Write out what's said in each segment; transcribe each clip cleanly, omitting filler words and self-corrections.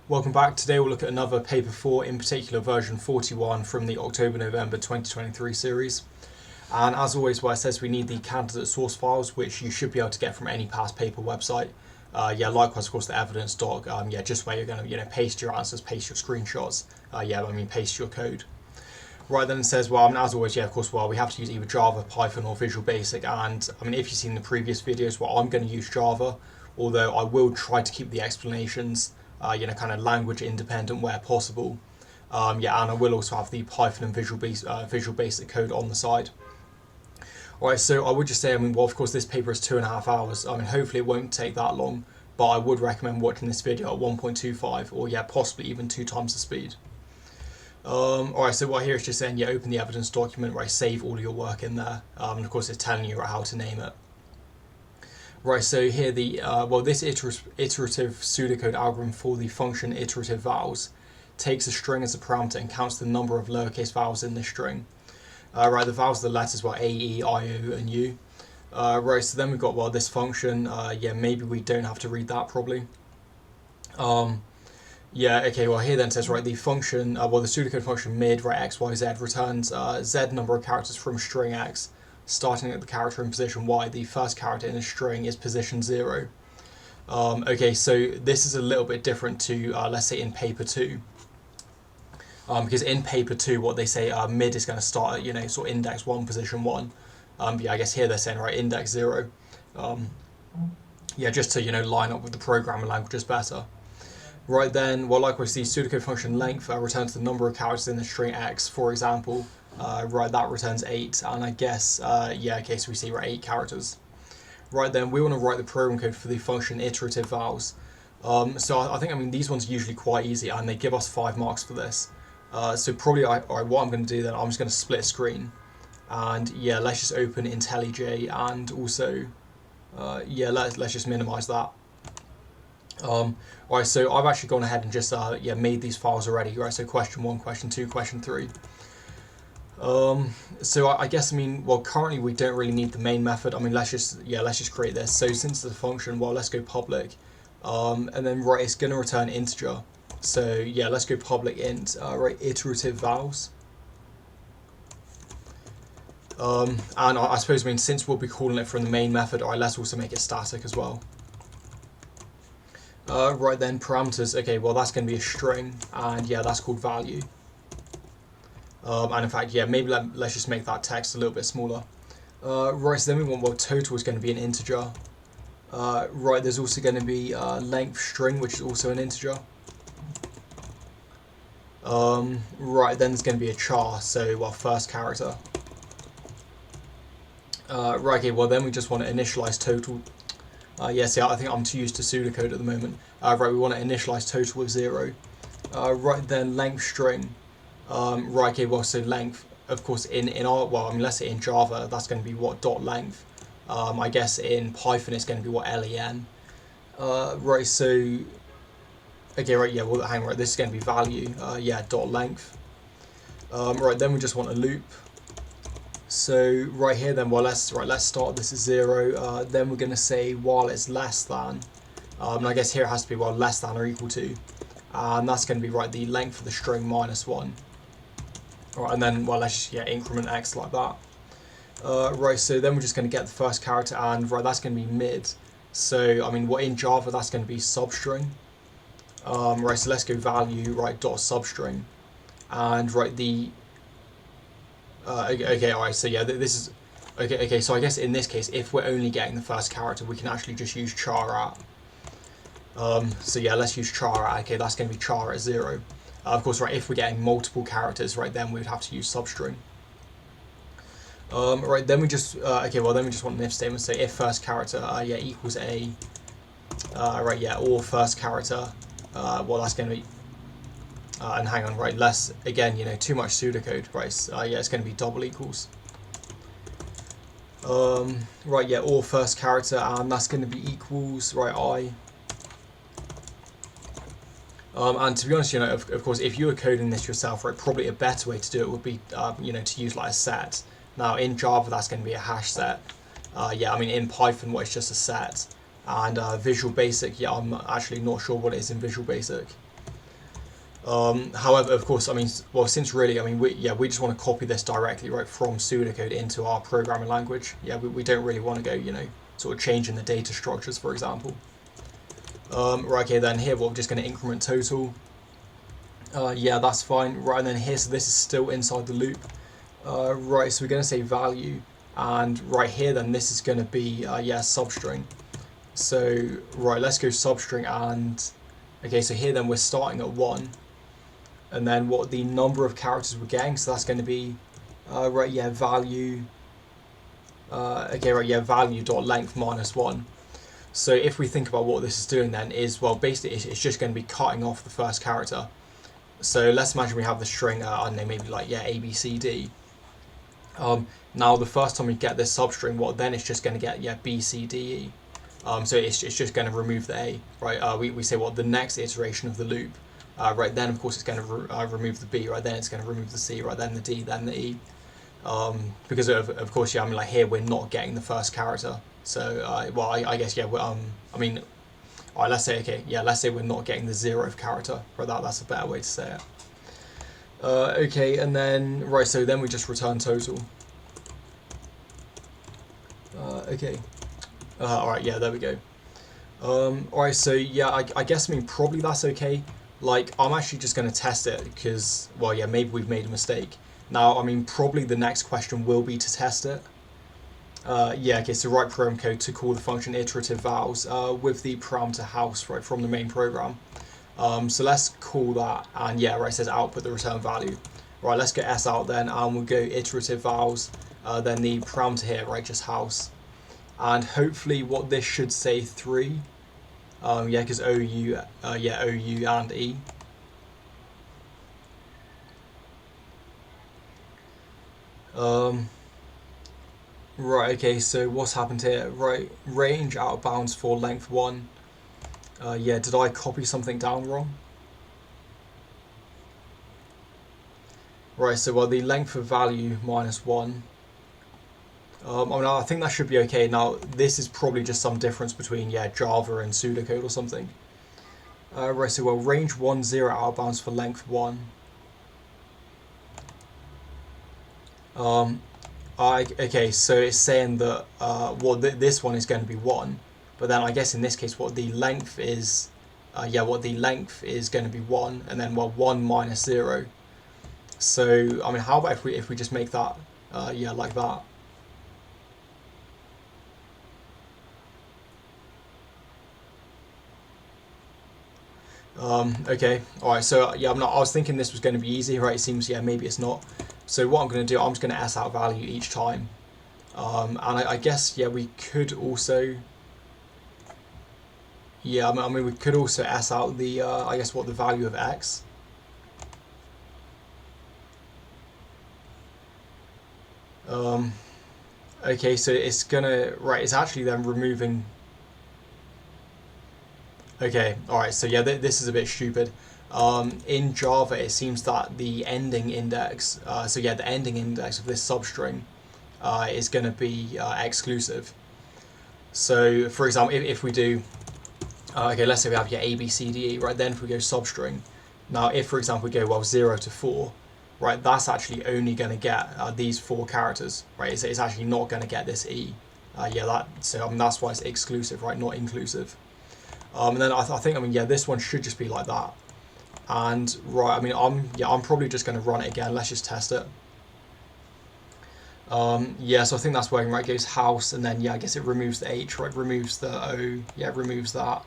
Welcome back. Today we'll look at another paper 4, in particular version 41 from the October-November 2023 series. And as always, what it says, we need the candidate source files, which you should be able to get from any past paper website. Likewise, of course, the evidence doc. Just where you're going to, paste your answers, paste your screenshots. Paste your code. Right, then it says, as always, of course, we have to use either Java, Python, or Visual Basic. And if you've seen the previous videos, I'm going to use Java, although I will try to keep the explanations kind of language independent where possible. And I will also have the Python and Visual Basic code on the side. Alright, so I would just say, of course, this paper is 2.5 hours. Hopefully it won't take that long, but I would recommend watching this video at 1.25 or possibly even 2 times the speed. Alright, so what here is just saying, open the evidence document, save all of your work in there. And of course it's telling you how to name it. Right, so here this iterative pseudocode algorithm for the function iterative vowels takes a string as a parameter and counts the number of lowercase vowels in this string. The vowels are the letters A, E, I, O, and U. So then we've got, this function, maybe we don't have to read that probably. Here then it says, the function, the pseudocode function mid, x, y, z returns z number of characters from string x, starting at the character in position y. The first character in a string is position 0. So this is a little bit different to, let's say, in paper 2. Because in paper 2, what they say, mid is going to start at, sort of index 1, position 1. I guess here they're saying, index 0. Just to, line up with the programming languages better. Right then, likewise, the pseudocode function length returns the number of characters in the string x, for example. That returns 8, and I guess, so we see 8 characters. Right then, we want to write the program code for the function iterative vowels. So I think, these ones are usually quite easy, and they give us 5 marks for this. So probably, what I'm going to do then, I'm just going to split screen. And let's just open IntelliJ, and also, let's just minimize that. Alright, so I've actually gone ahead and just, made these files already, so question 1, question 2, question 3. So I guess, currently we don't really need the main method. let's just create this. So since it's a function, let's go public. And then, it's going to return integer. So, let's go public int, iterative vowels. And I suppose, since we'll be calling it from the main method, let's also make it static as well. Then parameters, that's going to be a string, and that's called value. And in fact, maybe let's just make that text a little bit smaller. So then we want, total is going to be an integer. There's also going to be length string, which is also an integer. Then there's going to be a char, so, first character. Then we just want to initialize total. I think I'm too used to pseudocode at the moment. We want to initialize total with 0. Then length string. So length, of course, in our, let's say in Java, that's going to be dot length. I guess in Python it's going to be len. Hang on, this is going to be value, dot length. Then we just want a loop. So here then, let's start this at 0. Then we're going to say while it's less than, and I guess here it has to be less than or equal to, and that's going to be the length of the string minus 1. And then let's just increment x like that. So then we're just going to get the first character, and that's going to be mid. So in Java that's going to be substring. So let's go value dot substring, and the this is okay. So I guess in this case, if we're only getting the first character, we can actually just use char at. Let's use char at. Okay, that's going to be char at 0. Of course, if we're getting multiple characters, then we would have to use substring. Then we just then we just want an if statement. So if first character equals a, or first character, that's going to be. And hang on, less again, too much pseudocode, it's going to be double equals. Or first character, and that's going to be equals, I. And to be honest, of course, if you were coding this yourself, probably a better way to do it would be, to use a set. Now in Java, that's going to be a hash set. In Python, it's just a set. And Visual Basic, I'm actually not sure what it is in Visual Basic. However, of course, I mean, well, since really, I mean, we just want to copy this directly, right, from pseudocode into our programming language. Yeah, we don't really want to go, sort of changing the data structures, for example. Right, okay, then here we're just going to increment total. Yeah, that's fine. Right, and then here, so this is still inside the loop. Right, so we're going to say value, and right here, then this is going to be, yeah, substring. So, right, let's go substring, and, okay, so here then we're starting at 1. And then what the number of characters we're getting, so that's going to be, right, yeah, value, okay, right, yeah, value dot length minus 1. So if we think about what this is doing then is, well, basically it's just going to be cutting off the first character. So let's imagine we have the string, I don't know, maybe like, yeah, A, B, C, D. Now the first time we get this substring, what then it's just going to get, yeah, B, C, D, E. So it's just going to remove the A, right? We say, well, the next iteration of the loop, right, then of course it's going to remove the B, right, then it's going to remove the C, right, then the D, then the E. Because of course, yeah, I mean, like here we're not getting the first character. So, well, I guess, yeah, I mean, all right, let's say, okay, yeah, let's say we're not getting the 0th character, right, that's a better way to say it. Okay, and then, right, so then we just return total. Okay. Alright, yeah, there we go. Alright, so yeah, I guess, I mean, probably that's okay. Like, I'm actually just going to test it because, well, yeah, maybe we've made a mistake. Now, I mean, probably the next question will be to test it. Yeah, okay, so write program code to call the function iterative vals with the parameter house, right, from the main program. So let's call that, and yeah, right, it says output the return value. Right, let's get s out then, and we'll go iterative vals, then the parameter here, right, just house. And hopefully what this should say 3, yeah, because OU, yeah, OU and E. Right, okay, so what's happened here? Right, range out of bounds for length 1. Yeah, did I copy something down wrong? Right, so well, the length of value minus 1. I mean, I think that should be okay. Now, this is probably just some difference between, yeah, Java and pseudocode or something. Right, so well, range 1, 0 out of bounds for length 1. Okay, so it's saying that, well, this one is going to be 1, but then I guess in this case what the length is, yeah, what the length is going to be 1, and then, well, 1 minus 0. So, I mean, how about if we just make that, yeah, like that. Okay, alright, so yeah, I was thinking this was going to be easy, right? It seems, yeah, maybe it's not. So what I'm going to do, I'm just going to s out value each time. And I guess, yeah, we could also, yeah, I mean, we could also s out the, I guess, what the value of x. Okay, so it's gonna, right, it's actually then removing. Okay, alright, so yeah, this is a bit stupid. In Java, it seems that the ending index, so yeah, the ending index of this substring is going to be exclusive. So, for example, if we do, okay, let's say we have your A, B, C, D, E, right, then if we go substring, now if, for example, we go, well, 0 to 4, right, that's actually only going to get these 4 characters, right, it's actually not going to get this E. Yeah, so I mean, that's why it's exclusive, right, not inclusive. And then I think, I mean, yeah, this one should just be like that. And right, I mean, I'm probably just going to run it again. Let's just test it. Yeah, so I think that's working, right? It goes house, and then yeah, I guess it removes the H, right? Removes the O, yeah, removes that.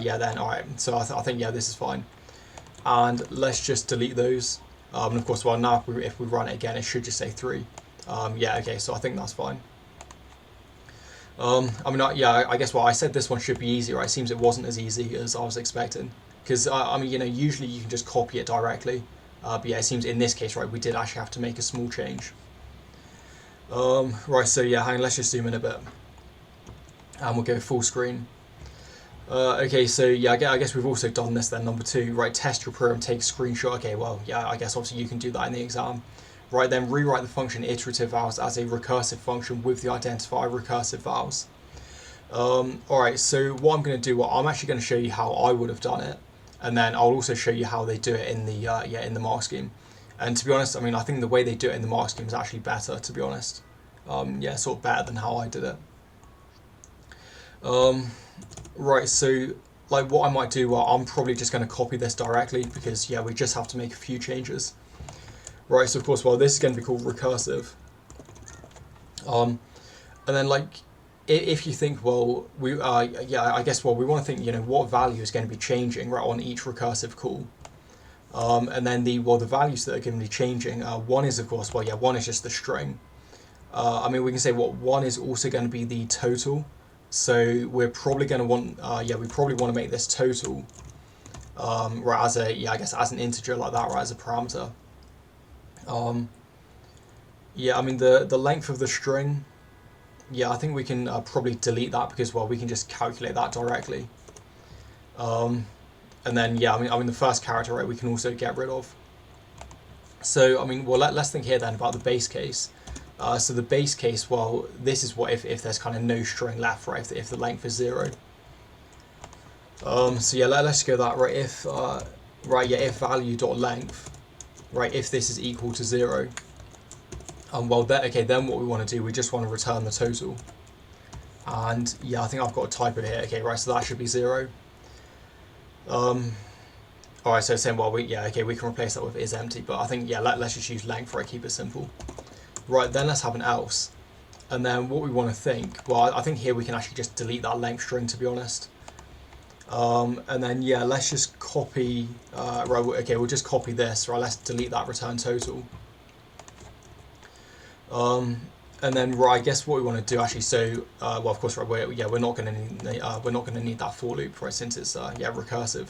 Yeah, then all right. So I think yeah, this is fine. And let's just delete those. And of course, well, now if we run it again, it should just say 3. Yeah, okay, so I think that's fine. I mean, yeah, I guess, well, I said this one should be easy, right? It seems it wasn't as easy as I was expecting. Because, I mean, usually you can just copy it directly. But yeah, it seems in this case, right, we did actually have to make a small change. Right, so yeah, hang on, let's just zoom in a bit. And we'll go full screen. Okay, so yeah, I guess we've also done this then, number 2, right, test your program, take a screenshot. Okay, well, yeah, I guess obviously you can do that in the exam. Right, then rewrite the function iterative vals as a recursive function with the identifier recursive vals. Alright, so what I'm going to do, well, I'm actually going to show you how I would have done it. and then I'll also show you how they do it in the mark scheme. And to be honest, I mean, I think the way they do it in the mark scheme is actually better, to be honest. Yeah, sort of better than how I did it. Right, so like what I might do, well, I'm probably just going to copy this directly because yeah, we just have to make a few changes. Right, so of course, well, this is going to be called recursive. And then like, if you think, well, yeah, I guess, well, we want to think, you know, what value is going to be changing right on each recursive call. And then the values that are going to be changing, one is of course, well, yeah, one is just the string. I mean, we can say what one is also going to be the total. So we're probably going to want, yeah, we probably want to make this total, right, as a, yeah, I guess as an integer like that, right, as a parameter. Yeah, I mean, the length of the string, yeah, I think we can probably delete that because, well, we can just calculate that directly. And then, yeah, I mean the first character, right, we can also get rid of. So, I mean, well, let's think here then about the base case. So the base case, well, this is what if there's kind of no string left, right, if the length is 0. So yeah, let's go that, right, if, right, yeah, if value.length, right, if this is equal to 0, well, okay, then what we want to do, we just want to return the total. And yeah, I think I've got a typo here, okay, right, so that should be 0. Alright, so saying, well, yeah, okay, we can replace that with is empty, but I think, yeah, let's just use length, right, keep it simple. Right, then let's have an else. And then what we want to think, well, I think here we can actually just delete that length string, to be honest. And then, yeah, let's just copy, right, okay, we'll just copy this, right, let's delete that return total. And then, right, I guess what we want to do actually, so, well, of course, right, we're not going to need that for loop, right, since it's, yeah, recursive.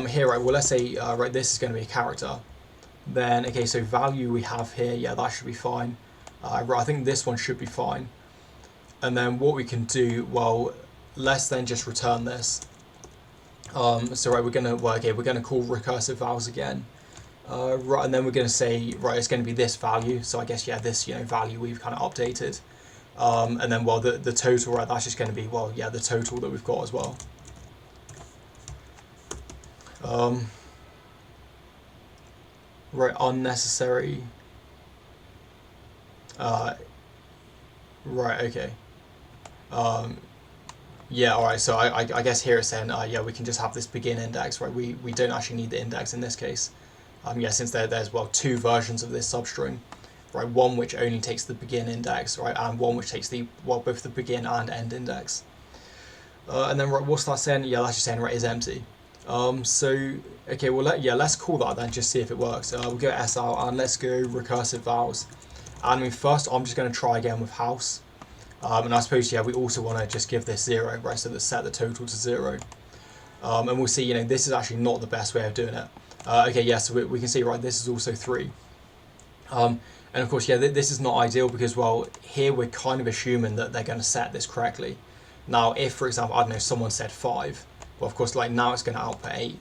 Here, right, well, let's say, right, this is going to be a character. Then, okay, so value we have here, yeah, that should be fine. Right, I think this one should be fine. And then what we can do, well, let's then just return this. So, right, we're going to call recursive vals again. Right, and then we're going to say, right, it's going to be this value. So I guess, yeah, this, you know, value we've kind of updated. And then, well, the total, right, that's just going to be, well, yeah, the total that we've got as well. Right, unnecessary. Right, okay. Yeah, alright, so I guess here it's saying, yeah, we can just have this begin index, right? We don't actually need the index in this case. Yeah, since there's, well, two versions of this substring, right? One which only takes the begin index, right? And one which takes the, well, both the begin and end index. And then, right, what's that saying? Yeah, that's just saying, right, is empty. So, okay, well, let's call that then, just see if it works. We'll go s out and let's go recursive vals. And I mean, first, I'm just going to try again with house. And I suppose, yeah, we also want to just give this 0, right, so let's set the total to 0. And we'll see, you know, this is actually not the best way of doing it. Okay, yeah, so we can see, right, this is also 3. And of course, yeah, this is not ideal because, well, here we're kind of assuming that they're going to set this correctly. Now, if, for example, I don't know, someone said 5, well, of course, like, now it's going to output 8.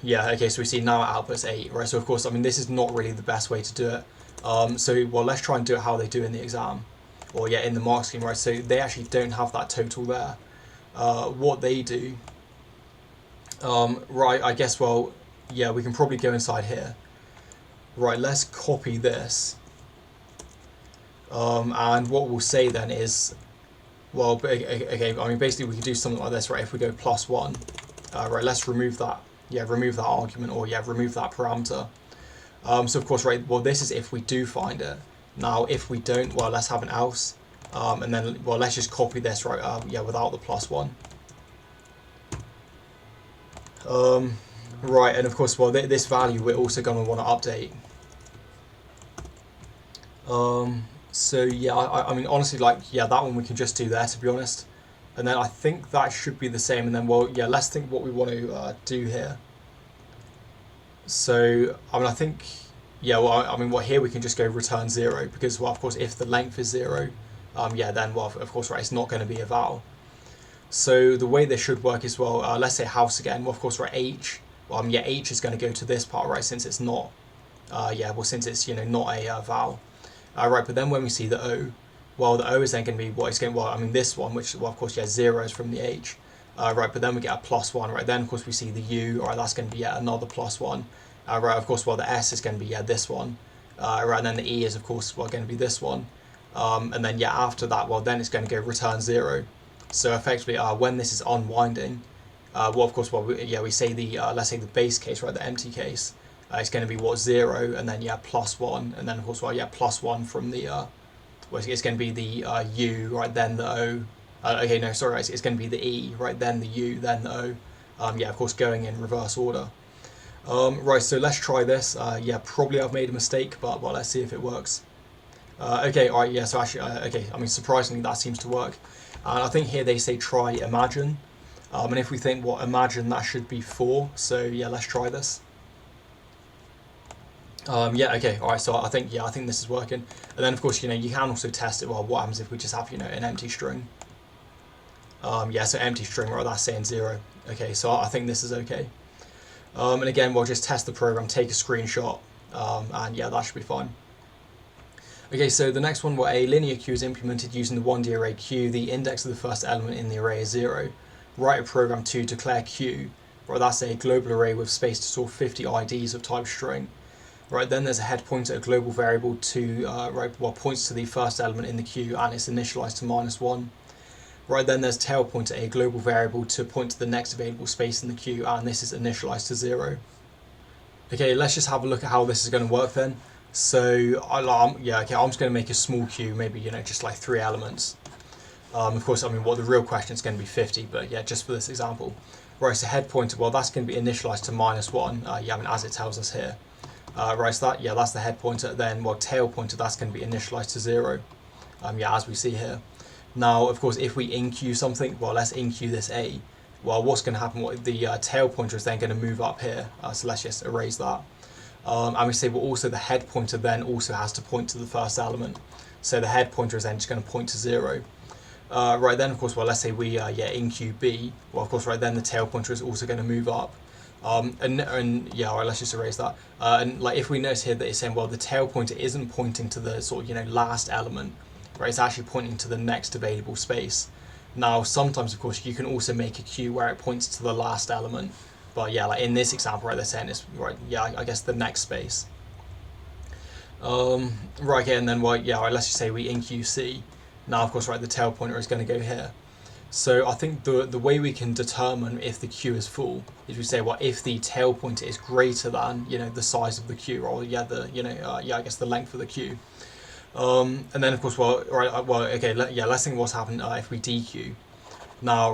Yeah, okay, so we see now it outputs 8, right? So, of course, I mean, this is not really the best way to do it. So, well, let's try and do it how they do in the exam. Or, yeah, in the mark scheme, right? So, they actually don't have that total there. What they do, right, I guess, well, yeah, we can probably go inside here. Right, let's copy this. And what we'll say then is, well, okay, I mean, basically we can do something like this, right? If we go +1, right, let's remove that. Yeah, remove that argument, or yeah, remove that parameter. So of course, right, well, this is if we do find it. Now, if we don't, well, let's have an else. And then, well, let's just copy this, right, yeah, without the +1. Right, and of course, well, this value we're also going to want to update. So yeah, I mean, honestly, like, yeah, that one we can just do there, to be honest. And then I think that should be the same. And then, well, yeah, let's think what we want to do here. So, I mean, I think, yeah, well, I mean, well, here we can just go return 0 because, well, of course, if the length is 0, yeah, then, well, of course, right, it's not going to be a val. So the way this should work is, well, let's say house again. Well, of course, right, h. Well, yeah, h is going to go to this part, right, since it's not, yeah, well, since it's, you know, not a val. Right, but then when we see the O, well, the O is then going to be what it's going. Well, I mean, this one, which, well, of course, yeah, 0 is from the H. right, but then we get a +1, right, then of course we see the U, right, that's going to be another +1, right, of course, well, the S is going to be this one, right, and then the E is of course, well, going to be this one, and then after that, well, then it's going to go return 0. So effectively, when this is unwinding, well, of course, well, we say the let's say the base case, right, the empty case, it's going to be 0, and then +1, and then of course, well, +1 from the well, it's going to be the U, right, then the O. Okay, no, sorry, it's going to be the E, right, then the U, then the O. Of course, going in reverse order. Right, so let's try this. Probably I've made a mistake, but well, let's see if it works. Okay, all right, so actually, okay, I mean, surprisingly, that seems to work. And I think here they say try imagine. And if we think, well, imagine that should be 4, so let's try this. Okay, all right, so I think this is working. And then, of course, you can also test it. Well, what happens if we just have, an empty string? So empty string, right, that's saying 0. Okay, so I think this is okay. And again, we'll just test the program, take a screenshot, and that should be fine. Okay, so the next one, where a linear queue is implemented using the 1D array queue, the index of the first element in the array is 0. Write a program to declare queue, right, that's a global array with space to store 50 IDs of type string. Right, then there's a head pointer, a global variable to, points to the first element in the queue and it's initialized to -1. Right, then there's tail pointer, a global variable to point to the next available space in the queue, and this is initialized to 0. Okay, let's just have a look at how this is going to work then. So, I'm just going to make a small queue, maybe, just like 3 elements. Of course, I mean, the real question is going to be 50, but just for this example. Right, so head pointer, well, that's going to be initialized to -1, I mean, as it tells us here. Right, so that's the head pointer. Then, tail pointer, that's going to be initialized to 0, as we see here. Now, of course, if we enqueue something, well, let's enqueue this A. Well, what's going to happen? The tail pointer is then going to move up here. So let's just erase that. And we say, well, also the head pointer then also has to point to the first element. So the head pointer is then just going to point to 0. Right, then, of course, well, let's say we enqueue B. Well, of course, right, then the tail pointer is also going to move up. All right, let's just erase that. And like, if we notice here that it's saying, well, the tail pointer isn't pointing to the sort of, last element. Right, it's actually pointing to the next available space. Now, sometimes, of course, you can also make a queue where it points to the last element. But like in this example, right, they're saying it's, right, I guess the next space. Right, okay, and then, right, let's just say we enqueue C. Now, of course, right, the tail pointer is going to go here. So I think the way we can determine if the queue is full is we say, well, if the tail pointer is greater than, the size of the queue, or I guess the length of the queue. And then, of course, let's think what's happened if we dequeue. Now,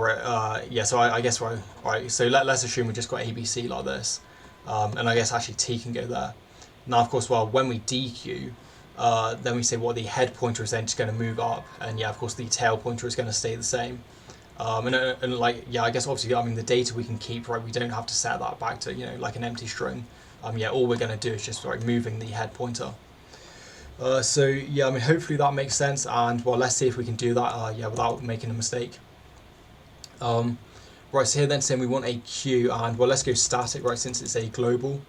so I guess, right, so let's assume we just got ABC like this, and I guess actually T can go there. Now, of course, when we dequeue, then we say, well, the head pointer is then just going to move up, and of course, the tail pointer is going to stay the same. I guess obviously, I mean, the data we can keep, right, we don't have to set that back to, like an empty string. All we're going to do is just, right, moving the head pointer. I mean, hopefully that makes sense, and well, let's see if we can do that, without making a mistake. Right, so here then saying we want a queue, and well, let's go static, right, since it's a global.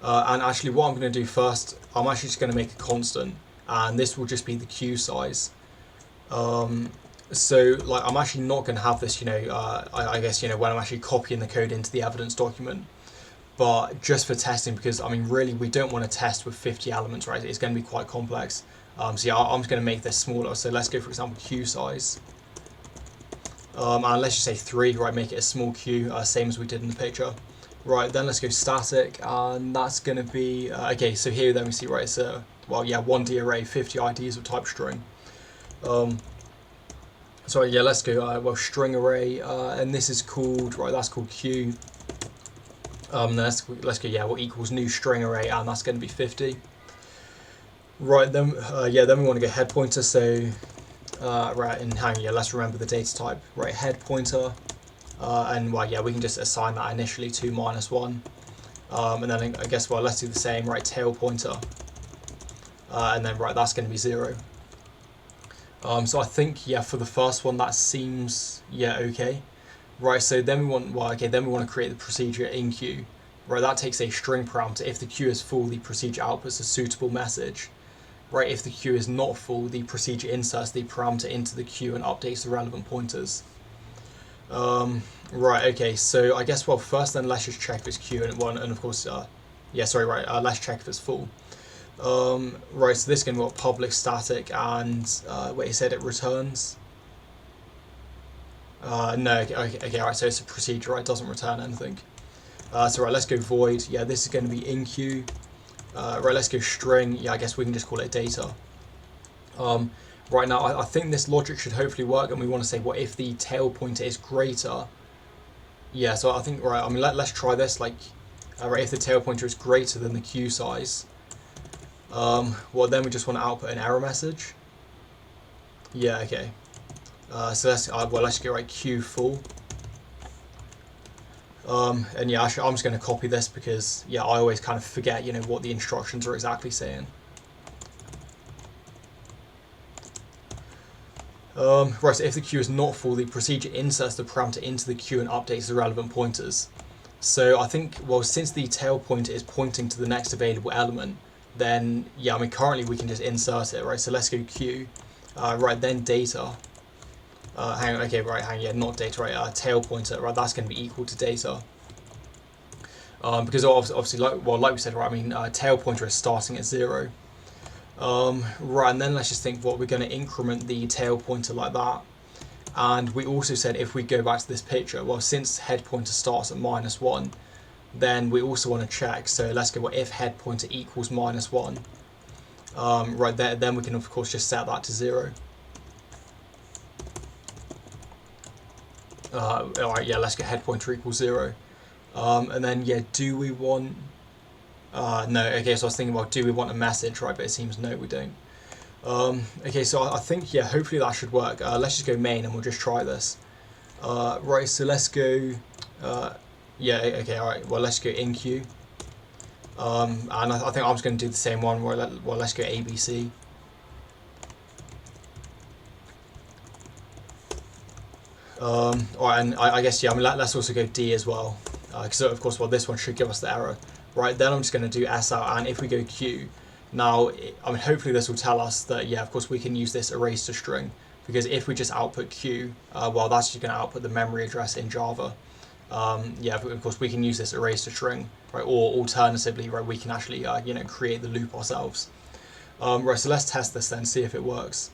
And actually what I'm going to do first, I'm actually just going to make a constant, and this will just be the queue size. So like, I'm actually not going to have this, I guess, when I'm actually copying the code into the evidence document. But just for testing, because I mean, really, we don't want to test with 50 elements, right? It's going to be quite complex. I'm just going to make this smaller. So let's go, for example, queue size. And let's just say 3, right? Make it a small queue, same as we did in the picture. Right, then let's go static, and that's going to be, okay, so here then we see, right, it's a, 1D array, 50 IDs of type string. Let's go, string array, and this is called, right, that's called queue. Let's go, what equals new string array, and that's going to be 50. Right, then, then we want to go head pointer, so, right, and let's remember the data type. Right, head pointer, and we can just assign that initially to -1. And then I guess, let's do the same, right, tail pointer. And then, right, that's going to be 0. So I think, for the first one, that seems, okay. Right, so then we want, then we want to create the procedure enqueue. Right, that takes a string parameter. If the queue is full, the procedure outputs a suitable message. Right, if the queue is not full, the procedure inserts the parameter into the queue and updates the relevant pointers. Right, okay, so I guess, well, first then let's just check if it's queue and one, and of course, yeah, sorry, right, let's check if it's full. Right, so this is going to be what, public static, and, wait, he said it returns? No, okay, alright, so it's a procedure, right, it doesn't return anything. So right, let's go void, yeah, this is going to be enqueue. Right, let's go string, yeah, I guess we can just call it data. Right now, I think this logic should hopefully work, and we want to say, what if the tail pointer is greater? Yeah, so I think, right, I mean, let's try this, like, right, if the tail pointer is greater than the queue size, well, then we just want to output an error message. Yeah, okay. So let's, well, let's go, right, queue full. And yeah, actually, I'm just going to copy this because, yeah, I always kind of forget, you know, what the instructions are exactly saying. Right, so if the queue is not full, the procedure inserts the parameter into the queue and updates the relevant pointers. So I think, well, since the tail pointer is pointing to the next available element, then, yeah, I mean, currently we can just insert it, right? So let's go queue, right, then data. Hang on, okay, right, yeah, not data, right, tail pointer, right, that's going to be equal to data. Because obviously, like we said, right, I mean, tail pointer is starting at 0. Right, and then let's just think what we're going to increment the tail pointer like that. And we also said if we go back to this picture, well, since head pointer starts at -1, then we also want to check. So let's go, well, if head pointer equals -1, right there, then we can of course just set that to 0. Alright, yeah, let's get head pointer equals 0. And then, yeah, do we want... no, okay, so I was thinking, well, do we want a message, right? But it seems no, we don't. Okay, so I think, yeah, hopefully that should work. Let's just go main and we'll just try this. Right, so let's go... yeah, okay, alright, well, let's go enqueue. And I think I'm just going to do the same one, where well, let's go ABC. Alright, and I guess, yeah, I mean, let's also go D as well. Because, of course, well, this one should give us the error. Right, then I'm just going to do S out, and if we go Q, now, I mean, hopefully this will tell us that, yeah, of course, we can use this erase to string, because if we just output Q, well, that's just going to output the memory address in Java. Yeah, of course, we can use this erase to string, right, or alternatively, right, we can actually, you know, create the loop ourselves. Right, so let's test this then, see if it works.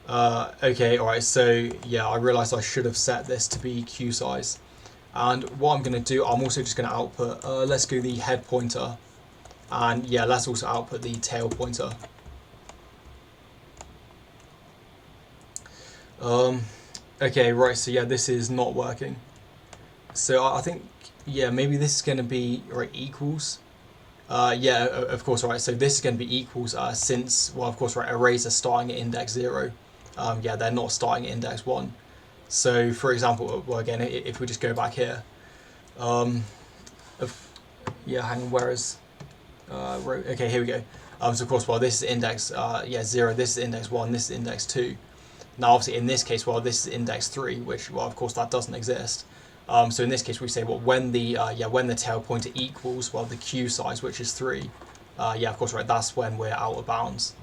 Okay, alright, so, yeah, I realised I should have set this to be Q size. And what I'm going to do, I'm also just going to output, let's go the head pointer, and yeah, let's also output the tail pointer. Okay, right, so yeah, this is not working. So I think, yeah, maybe this is going to be, right, equals. Yeah, of course, right, so this is going to be equals since, well, of course, right, arrays are starting at index 0. Yeah, they're not starting at index 1. So, for example, well, again, if we just go back here, yeah, hang on, where is, okay, here we go. So, of course, well, this is index, yeah, 0, this is index 1, this is index 2. Now, obviously, in this case, well, this is index 3, which, well, of course, that doesn't exist. So, in this case, we say, well, when the, yeah, when the tail pointer equals, well, the queue size, which is 3, yeah, of course, right, that's when we're out of bounds.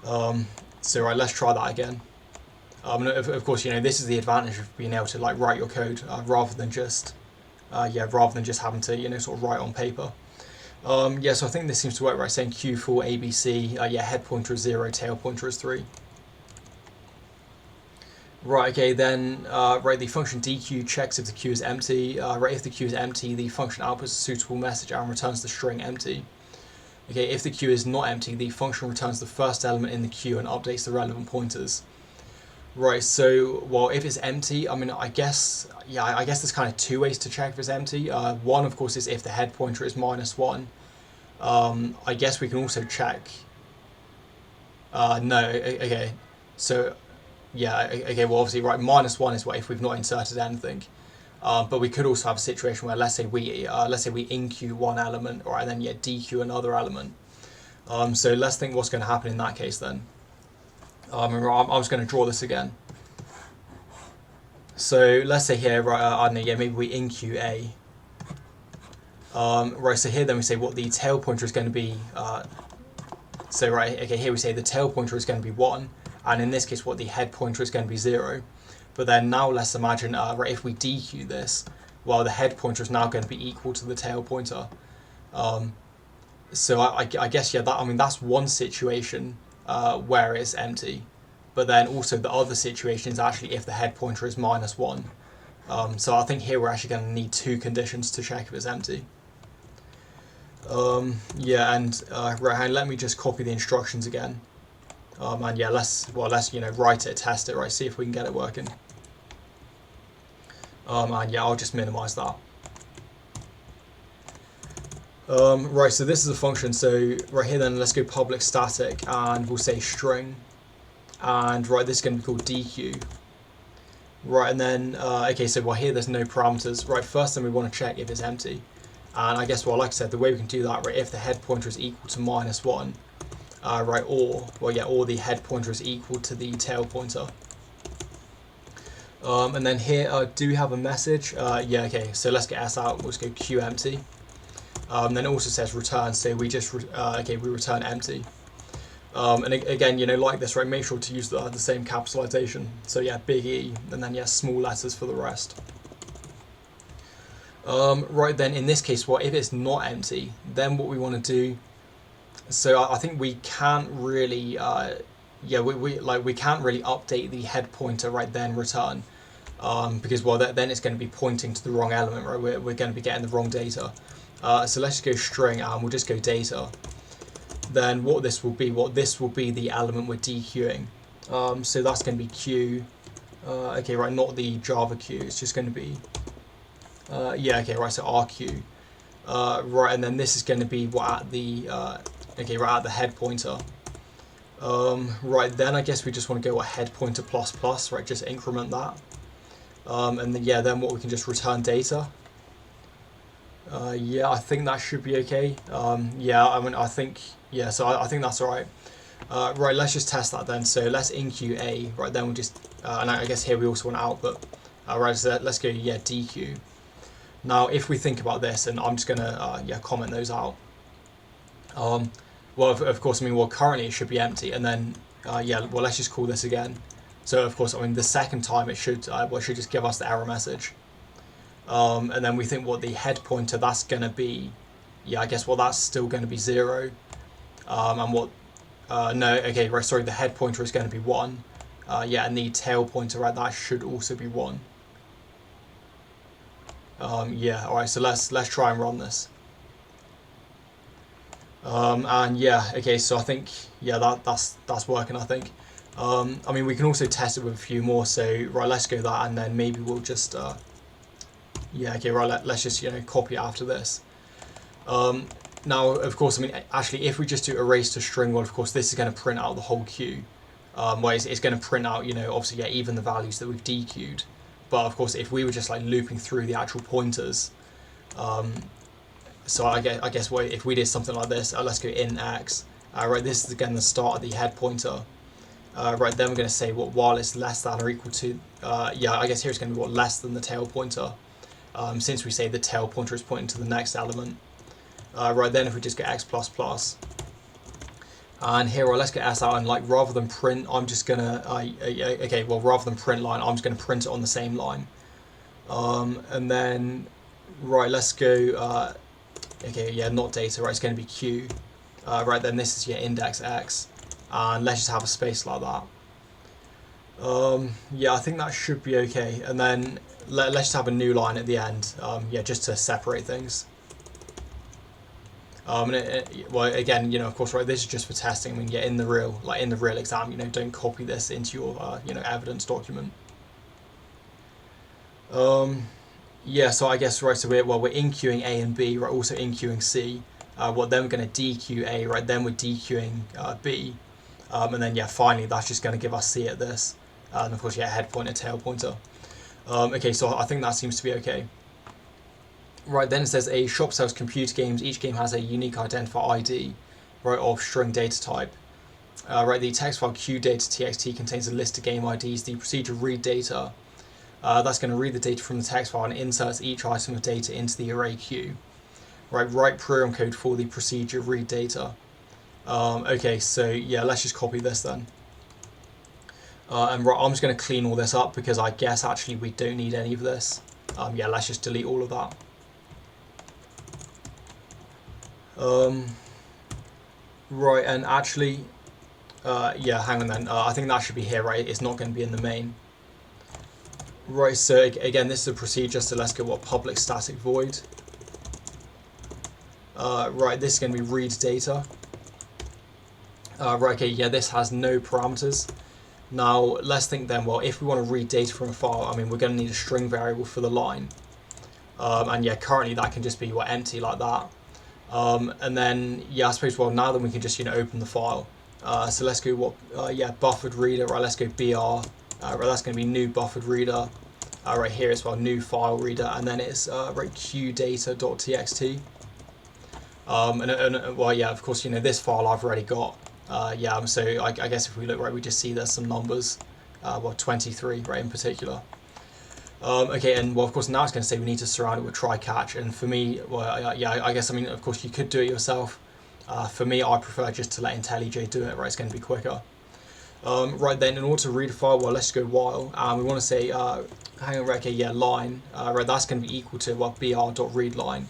So, right, let's try that again. Of course, you know, this is the advantage of being able to, like, write your code rather than just having to, you know, sort of write on paper. Yeah, so I think this seems to work, right? Saying Q for ABC, yeah, head pointer is 0, tail pointer is 3. Right, okay, then, right, the function dequeue checks if the queue is empty. Right, if the queue is empty, the function outputs a suitable message and returns the string empty. Okay, if the queue is not empty, the function returns the first element in the queue and updates the relevant pointers. Right, so, well, if it's empty, I mean, I guess, yeah, I guess there's kind of two ways to check if it's empty. One, of course, is if the head pointer is -1. I guess we can also check. No, okay, so, yeah, okay, well, obviously, right, -1 is what if we've not inserted anything. But we could also have a situation where, let's say we enqueue one element, or and then, yeah, dequeue another element. So let's think what's going to happen in that case then. I'm just going to draw this again. So let's say here, right, I don't know, yeah, maybe we enqueue A. Right, so here then we say what the tail pointer is going to be. So right, okay, here we say the tail pointer is going to be 1, and in this case what the head pointer is going to be 0. But then now let's imagine, right, if we dequeue this, well, the head pointer is now going to be equal to the tail pointer. So I guess, yeah, that's one situation where it's empty. But then also the other situation is actually if the head pointer is -1. So I think here we're actually going to need two conditions to check if it's empty. Yeah, and right, let me just copy the instructions again. And yeah, let's write it, test it, right, see if we can get it working. And yeah, I'll just minimize that. Right, so this is a function. So right here, then let's go public static, and we'll say string, and right, this is going to be called dequeue. Right, and then okay, so well here there's no parameters. Right, first then we want to check if it's empty, and I guess, well, like I said, the way we can do that, right, if the head pointer is equal to -1, right, or the head pointer is equal to the tail pointer. And then here, do we have a message? Yeah, okay, so let's get s out, we'll just go queue empty. Then it also says return, so we just, we return empty. And again, like this, right, make sure to use the same capitalization. So yeah, big E, and then yeah, small letters for the rest. Right, then in this case, if it's not empty, then what we want to do, so I think we can't really, we can't really update the head pointer, right, then return. Because, well, then it's going to be pointing to the wrong element, right, we're going to be getting the wrong data. So let's just go string, and we'll just go data. Then what this will be the element we're dequeuing. So that's going to be queue, okay, right, not the Java queue, it's just going to be, yeah, okay, right, so RQ. Right, and then this is going to be at the, right at the head pointer. Right, then I guess we just want to go head pointer ++, right, just increment that. And then, yeah, then what we can just return data. Yeah, I think that should be okay. Yeah, I think, yeah, so I think that's all right. Right, let's just test that then. So let's enqueue A, right, then we'll just, and I guess here we also want output. Right, so let's go, yeah, dequeue. Now, if we think about this, and I'm just going to, comment those out. Well, of course, currently it should be empty, and then, let's just call this again. So, of course, the second time it should, it should just give us the error message. And then we think the head pointer, that's going to be, yeah, I guess, that's still going to be 0. And no, okay, right, sorry, the head pointer is going to be 1. Yeah, and the tail pointer, right, that should also be 1. Yeah, alright, so let's try and run this. And yeah, okay, so I think, yeah, that's working, I think. We can also test it with a few more, so, right, let's go that, and then maybe we'll just, yeah, okay, right, let's just, copy it after this. Now, of course, actually, if we just do erase to string, well, of course, this is going to print out the whole queue. Well, it's going to print out, obviously, yeah, even the values that we've dequeued. But, of course, if we were just, looping through the actual pointers, so I guess if we did something like this, let's go int x, right, this is again the start of the head pointer. Right, then we're going to say while it's less than or equal to, yeah, I guess here it's going to be less than the tail pointer, since we say the tail pointer is pointing to the next element. Right, then if we just get x++, and here, let's get s out, and rather than print, I'm just going to, rather than print line, I'm just going to print it on the same line. And then, right, let's go, okay, yeah, not data, right, it's going to be q. Right, then this is, yeah, index x, and let's just have a space like that. Yeah, I think that should be okay, and then let's just have a new line at the end, yeah, just to separate things. Well, again, of course, right, this is just for testing. Yeah, in the real exam, don't copy this into your, evidence document. Yeah, so I guess, right, so we're enqueuing A and B, right, also enqueuing C. Then we're going to dequeue A, right, then we're dequeuing B. And then, yeah, finally, that's just going to give us C at this. And of course, yeah, head pointer, tail pointer. Okay, so I think that seems to be okay. Right, then it says a shop sells computer games. Each game has a unique identifier ID, right, of string data type. Right, the text file queue.data.txt contains a list of game IDs. The procedure read data. That's going to read the data from the text file and inserts each item of data into the array queue. Right, write program code for the procedure read data. Okay, so yeah, let's just copy this then. And right, I'm just going to clean all this up because I guess actually we don't need any of this. Yeah, let's just delete all of that. Right, and actually, yeah, hang on then. I think that should be here, right? It's not going to be in the main. Right, so again, this is a procedure, so let's go what public static void. Right, this is going to be read data. Right, okay, yeah, this has no parameters. Now, let's think then, well, if we want to read data from a file, I mean, we're going to need a string variable for the line. And yeah, currently that can just be what, empty like that. And then, yeah, I suppose, well, now then we can just, open the file. So let's go what, yeah, buffered reader, right, let's go br. Right, that's going to be new buffered reader. Right here as well, new file reader, and then it's right, qdata.txt. And well, yeah, of course, this file I've already got. Yeah, so I guess if we look, right, we just see there's some numbers, well, 23, right, in particular. Okay, and well, of course, now it's going to say we need to surround it with try catch, and for me, well, yeah, I guess, I mean, of course, you could do it yourself. For me, I prefer just to let IntelliJ do it, right, it's going to be quicker. Right then, in order to read a file, well, let's go while, and we want to say, hang on, right, okay, yeah, line, right, that's going to be equal to, well, br.readLine.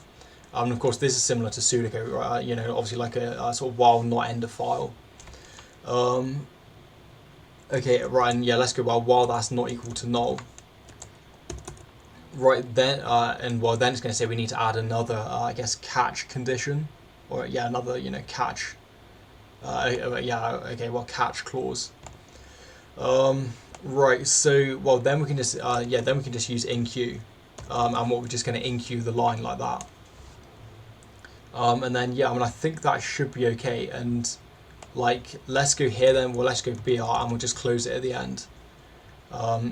And of course, this is similar to Pseudocode, right, obviously like a sort of while not end of file. Okay, right, and yeah, let's go while that's not equal to null. Right then, and well, then it's going to say we need to add another, I guess, catch condition, or yeah, another, catch. Yeah, okay, well, catch clause. Right, so well, then we can just, yeah, then we can just use enqueue, and what we're just going to enqueue the line like that. And then yeah, I mean, I think that should be okay. And like, let's go here then. Well, let's go br, and we'll just close it at the end.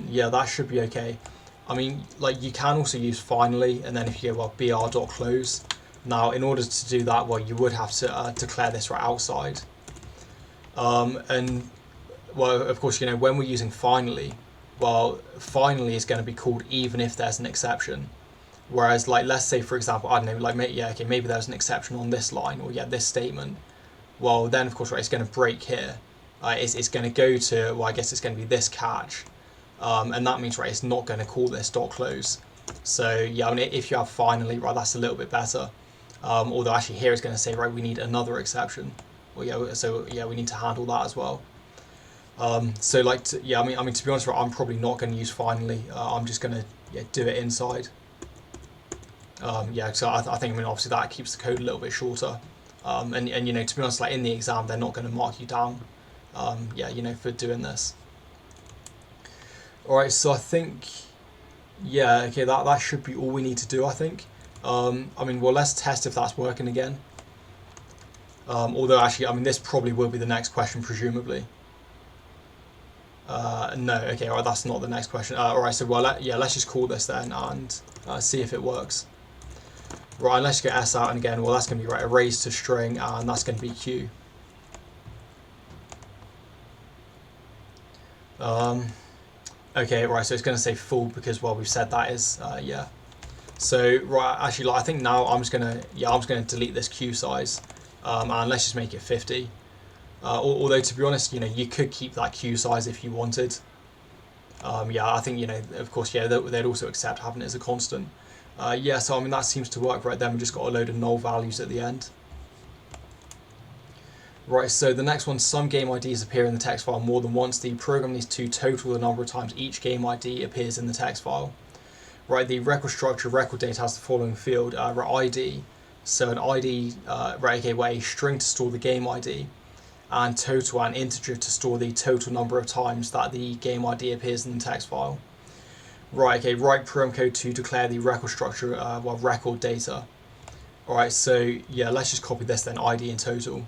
Yeah, that should be okay. I mean, like, you can also use finally, and then if you go, well, br.close. Now, in order to do that, well, you would have to declare this right outside. And, well, of course, when we're using finally, well, finally is going to be called even if there's an exception. Whereas, like, let's say, for example, I don't know, like, yeah, okay, maybe there's an exception on this line, or yeah, this statement. Well, then, of course, right, it's going to break here. It's going to go to, well, I guess it's going to be this catch. And that means, right, it's not going to call this .close. So, yeah, I mean, if you have finally, right, that's a little bit better. Although, actually, here it's going to say, right, we need another exception. Well, yeah, so, yeah, we need to handle that as well. So, like, yeah, I mean, to be honest, right, I'm probably not going to use finally. I'm just going to do it inside. Yeah, so I think, I mean, obviously that keeps the code a little bit shorter. And to be honest, like, in the exam, they're not going to mark you down, yeah, for doing this. Alright, so I think, yeah, okay, that should be all we need to do, I think. I mean, well, let's test if that's working again. Although, actually, I mean, this probably will be the next question, presumably. No, okay, alright, that's not the next question. Alright, so, well, yeah, let's just call this then and see if it works. Right, let's get s out, and again, well, that's going to be, right, a raise to string, and that's going to be q. Okay, right, so it's going to say full because, well, we've said that is, yeah. So, right, actually, like, I think now I'm just going to delete this queue size, and let's just make it 50. Although, to be honest, you could keep that queue size if you wanted. Yeah, I think, of course, yeah, they'd also accept having it as a constant. Yeah, so I mean, that seems to work. Right, then we just got a load of null values at the end. Right, so the next one, some game IDs appear in the text file more than once. The program needs to total the number of times each game ID appears in the text file. Right, the record structure record data has the following field, right, ID. So an ID, right, okay, where a string to store the game ID, and total and integer to store the total number of times that the game ID appears in the text file. Right, okay, write program code to declare the record structure, well, record data. Alright, so yeah, let's just copy this then, ID in total.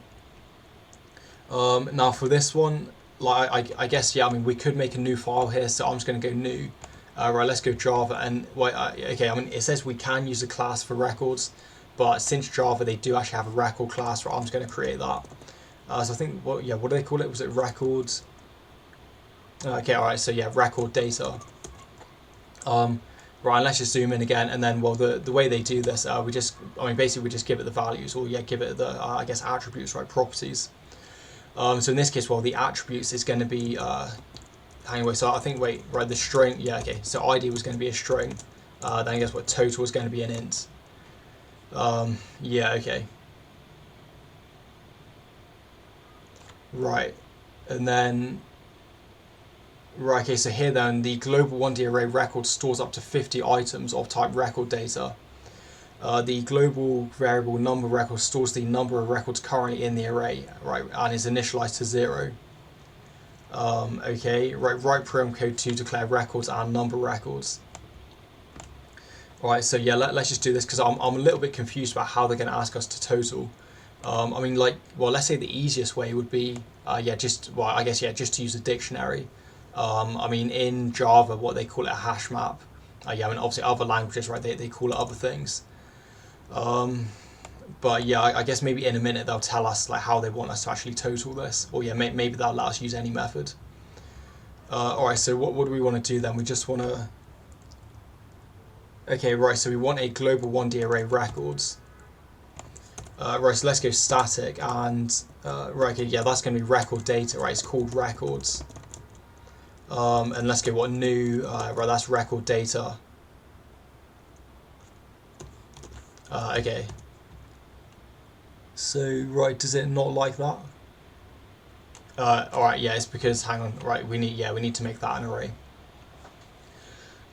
Now for this one, like, I guess, yeah, I mean, we could make a new file here, so I'm just going to go new. Right, let's go Java, and, well, okay, I mean, it says we can use a class for records, but since Java, they do actually have a record class, right, I'm just going to create that. So I think, well, yeah, what do they call it? Was it records? Okay, alright, so yeah, record data. Right, let's just zoom in again, and then, well, the way they do this, basically we just give it the values, or yeah, give it the, I guess, attributes, right, properties. So in this case, well, the attributes is going to be, hang on, so I think, wait, right, the string, yeah, okay, so ID was going to be a string, then I guess what, total was going to be an int. Yeah, okay. Right, and then, right, okay, so here then, the global 1D array record stores up to 50 items of type record data. The global variable number record stores the number of records currently in the array, right, and is initialized to 0. Okay, right, write program code to declare records and number records. Right, so yeah, let's just do this because I'm a little bit confused about how they're going to ask us to total. I mean, like, well, let's say the easiest way would be, just to use a dictionary. I mean, in Java, what they call it a hash map. I mean, obviously other languages, right, they call it other things. But yeah, I guess maybe in a minute they'll tell us like how they want us to actually total this, or yeah, maybe they'll let us use any method. Alright, so what do we want to do then? We just want to... Okay, right, so we want a global 1D array records. Right, so let's go static, and right, okay, yeah, that's going to be record data, right, it's called records. And let's go what new, right, that's record data. Okay. So, right, does it not like that? Alright, yeah, it's because, hang on, right, we need to make that an array.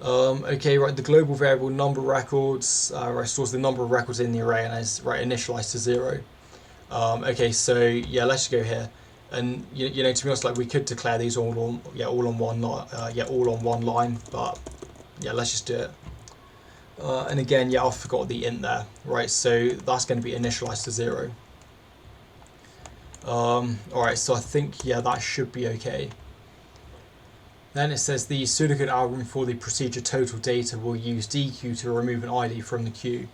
Okay, right, the global variable number records, right, stores the number of records in the array and is, right, initialized to 0. Okay, so, yeah, let's just go here. And, you know, to be honest, like, we could declare these all on one line, but, yeah, let's just do it. And again, yeah, I forgot the int there, right, so that's going to be initialized to 0. Alright, so I think, yeah, that should be okay. Then it says the pseudocode algorithm for the procedure total data will use dequeue to remove an ID from the queue.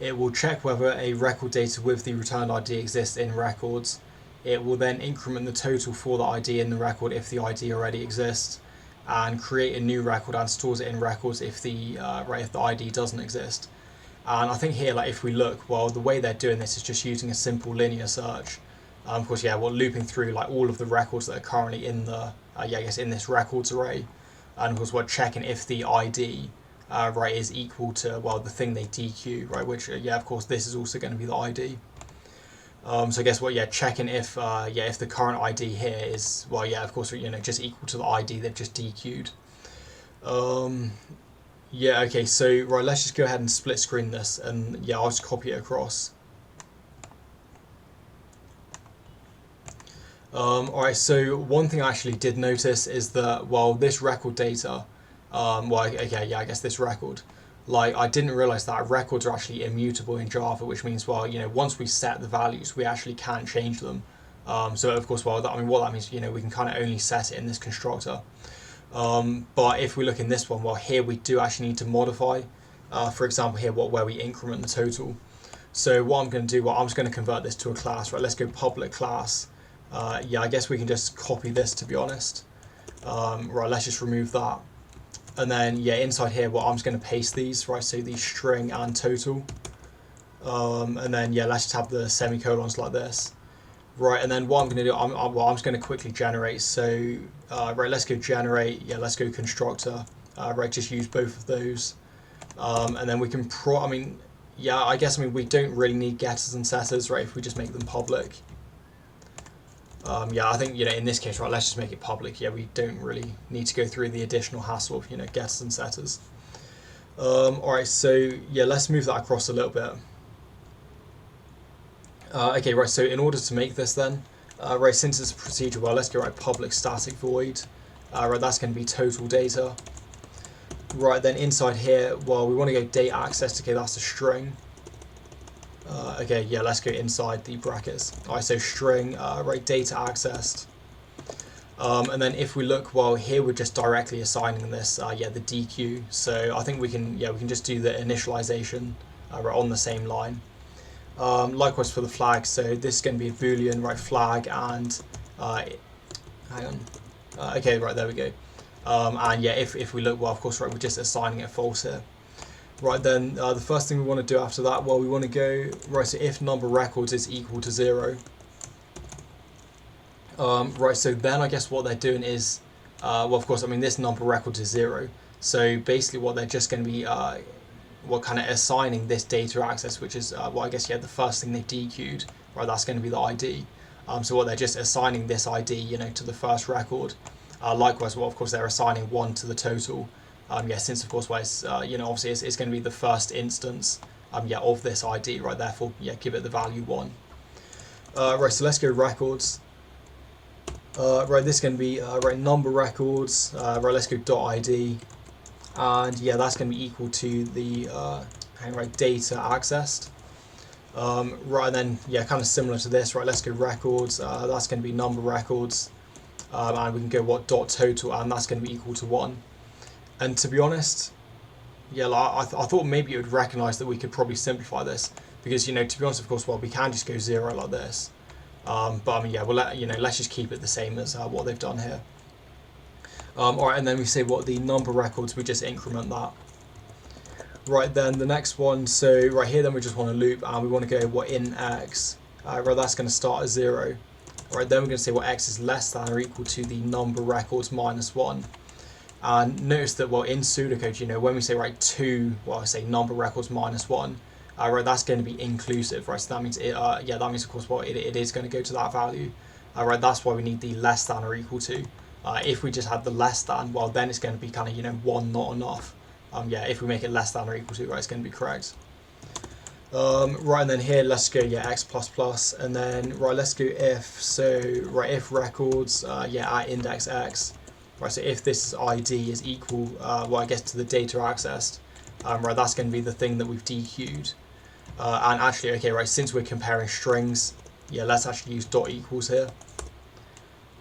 It will check whether a record data with the returned ID exists in records. It will then increment the total for the ID in the record if the ID already exists, and create a new record and stores it in records if the ID doesn't exist. And I think here, like, if we look, well, the way they're doing this is just using a simple linear search. Of course, yeah, we're looping through like all of the records that are currently in the in this records array, and of course we're checking if the ID right is equal to, well, the thing they dequeue, right, which yeah, of course this is also going to be the ID. So I guess what, yeah, checking if if the current ID here is, well, yeah, of course, you know, just equal to the ID they've just dequeued. Yeah, okay, so right, let's just go ahead and split screen this, and yeah, I'll just copy it across. Alright, so one thing I actually did notice is that, well, this record data, okay, yeah, I guess this record, like, I didn't realize that records are actually immutable in Java, which means, well, you know, once we set the values, we actually can't change them. So of course, well, I mean, what that means, you know, we can kind of only set it in this constructor. But if we look in this one, well, here we do actually need to modify, for example, here, where we increment the total. So what I'm going to do, well, I'm just going to convert this to a class, right? Let's go public class. Yeah, I guess we can just copy this, to be honest. Right, let's just remove that. And then, yeah, inside here, well, I'm just going to paste these, right? So the string and total. And then, yeah, let's just have the semicolons like this. Right, and then what I'm going to do, I'm just going to quickly generate. So, right, let's go generate. Yeah, let's go constructor. Right, just use both of those. And then we can I guess we don't really need getters and setters, right, if we just make them public. Yeah, I think, you know, in this case, right, let's just make it public. Yeah, we don't really need to go through the additional hassle of, you know, getters and setters. Alright, so, yeah, let's move that across a little bit. Okay, right, so in order to make this then, right, since it's a procedure, well, let's go, right, public static void. Right, that's going to be total data. Right, then inside here, well, we want to go date accessed. Okay, that's a string. Okay, yeah, let's go inside the brackets. Alright, so string, right, data accessed. And then if we look, well, here we're just directly assigning this, the dequeue. So I think we can just do the initialization right, on the same line. Likewise for the flag, so this is going to be a boolean, right, flag, and hang on. Okay, right, there we go. And yeah, if we look, well, of course, right, we're just assigning it false here. Right, then the first thing we want to do after that, well, we want to go, right, so if number records is equal to 0. Right, so then I guess what they're doing is, well, of course, I mean, this number of records is 0. So basically what they're just going to be, kind of assigning this data access, which is, well, I guess, yeah, the first thing they dequeued, right, that's going to be the ID. So what they're just assigning this ID, you know, to the first record. Likewise, well, of course, they're assigning 1 to the total. Yeah, since, of course, well, it's, you know, obviously it's going to be the first instance, yeah, of this ID, right, therefore, yeah, give it the value 1. Right, so let's go records. Right, this is going to be, right, number records, right, let's go .id, and yeah, that's going to be equal to the, right, data accessed. Right, and then, yeah, kind of similar to this, right, let's go records, that's going to be number records, and we can go what .total, and that's going to be equal to 1. And to be honest, yeah, like, I thought maybe it would recognise that we could probably simplify this, because, you know, to be honest, of course, well, we can just go 0 like this. But I mean, yeah, well, let's just keep it the same as what they've done here. Alright, and then we say what the number records, we just increment that. Right, then the next one, so right here, then we just want to loop, and we want to go what in x, right, that's going to start at 0. Right, then we're going to say what x is less than or equal to the number records minus 1. And notice that, well, in pseudocode, you know, when we say, right, 2, well, I say number records minus 1, right, that's going to be inclusive, right, so that means, yeah, that means, of course, well, it is going to go to that value. Right, that's why we need the less than or equal to. If we just had the less than, well, then it's going to be kind of, you know, 1 not enough. Yeah, if we make it less than or equal to, right, it's going to be correct. Right, and then here, let's go, yeah, x plus plus, and then, right, let's go if, so, right, if records, yeah, at index x, right, so if this ID is equal, well, I guess to the data accessed, right, that's going to be the thing that we've dequeued. And actually, okay, right, since we're comparing strings, yeah, let's actually use dot equals here.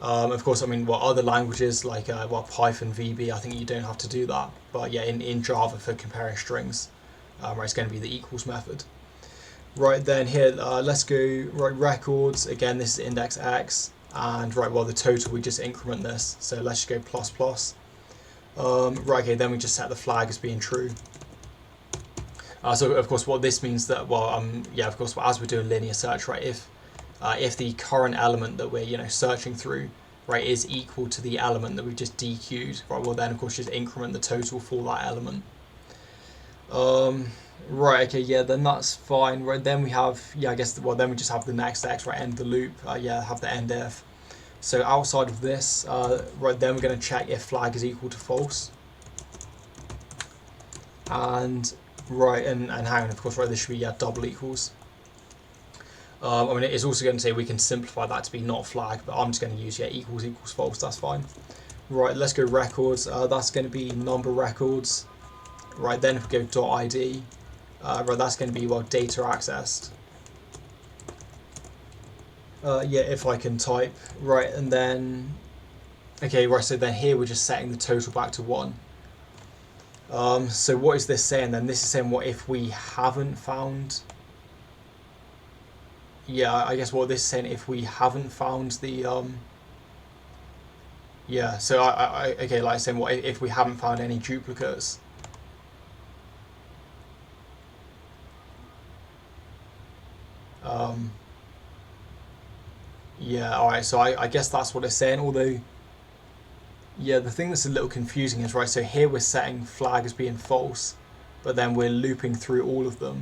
Of course, I mean, well, other languages like, well, Python, VB, I think you don't have to do that. But yeah, in Java for comparing strings, right, it's going to be the equals method. Right, then here, let's go, right, records, again, this is index x, and right, well, the total, we just increment this, so let's just go plus plus. Right, okay, then we just set the flag as being true. So of course, what this means that, well, yeah, of course, as we're doing linear search, right, if the current element that we're, you know, searching through, right, is equal to the element that we've just dequeued, right, well, then of course just increment the total for that element. Right, okay, yeah, then that's fine. Right, then we have, yeah, I guess, well, then we just have the next x, right, end the loop, yeah, have the end if. So outside of this, right, then we're going to check if flag is equal to false. And, right, and hang on, of course, right, this should be, yeah, double equals. I mean, it's also going to say we can simplify that to be not flag, but I'm just going to use, yeah, equals equals false, that's fine. Right, let's go records, that's going to be number records. Right, then if we go .id, right, that's going to be, well, data accessed. Yeah, if I can type, right, and then, okay, right, so then here we're just setting the total back to 1. So what is this saying then? This is saying what if we haven't found, yeah, I guess what this is saying, if we haven't found the, yeah, so okay, like saying what if we haven't found any duplicates. Yeah, alright, so I guess that's what it's saying, although, yeah, the thing that's a little confusing is, right, so here we're setting flag as being false, but then we're looping through all of them.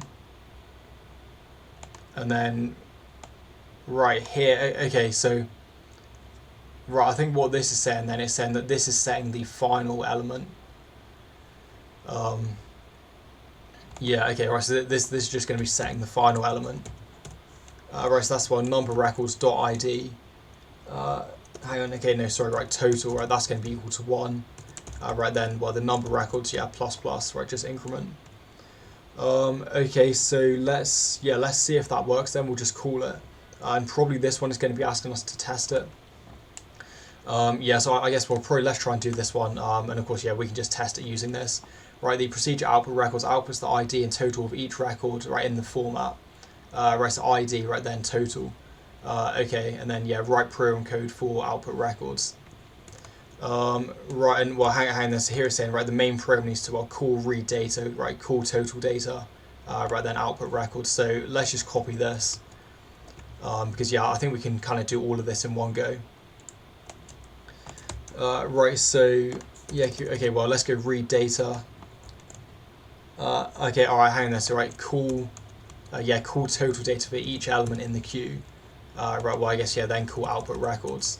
And then, right, here, okay, so, right, I think what this is saying then is saying that this is setting the final element. Yeah, okay, right, so this is just going to be setting the final element. Right, so that's, well, number records.id. Hang on, okay, no, sorry, right, total, right, that's going to be equal to 1. Right, then, well, the number records, yeah, plus plus, right, just increment. Okay, so let's see if that works, then we'll just call it. And probably this one is going to be asking us to test it. Yeah, so I guess let's try and do this one, and of course, yeah, we can just test it using this. Right, the procedure output records outputs the ID and total of each record, right, in the format. Right, so ID, right, then total. Okay, and then, yeah, write program code for output records. Right, and, well, hang on, so here it's saying, right, the main program needs to, well, call read data, right, call total data, right, then output records. So let's just copy this, because, yeah, I think we can kind of do all of this in one go. Right, so yeah, okay, well, let's go read data. Okay, all right, hang on there. So right, call total data for each element in the queue. Right, well, I guess, yeah, then call output records.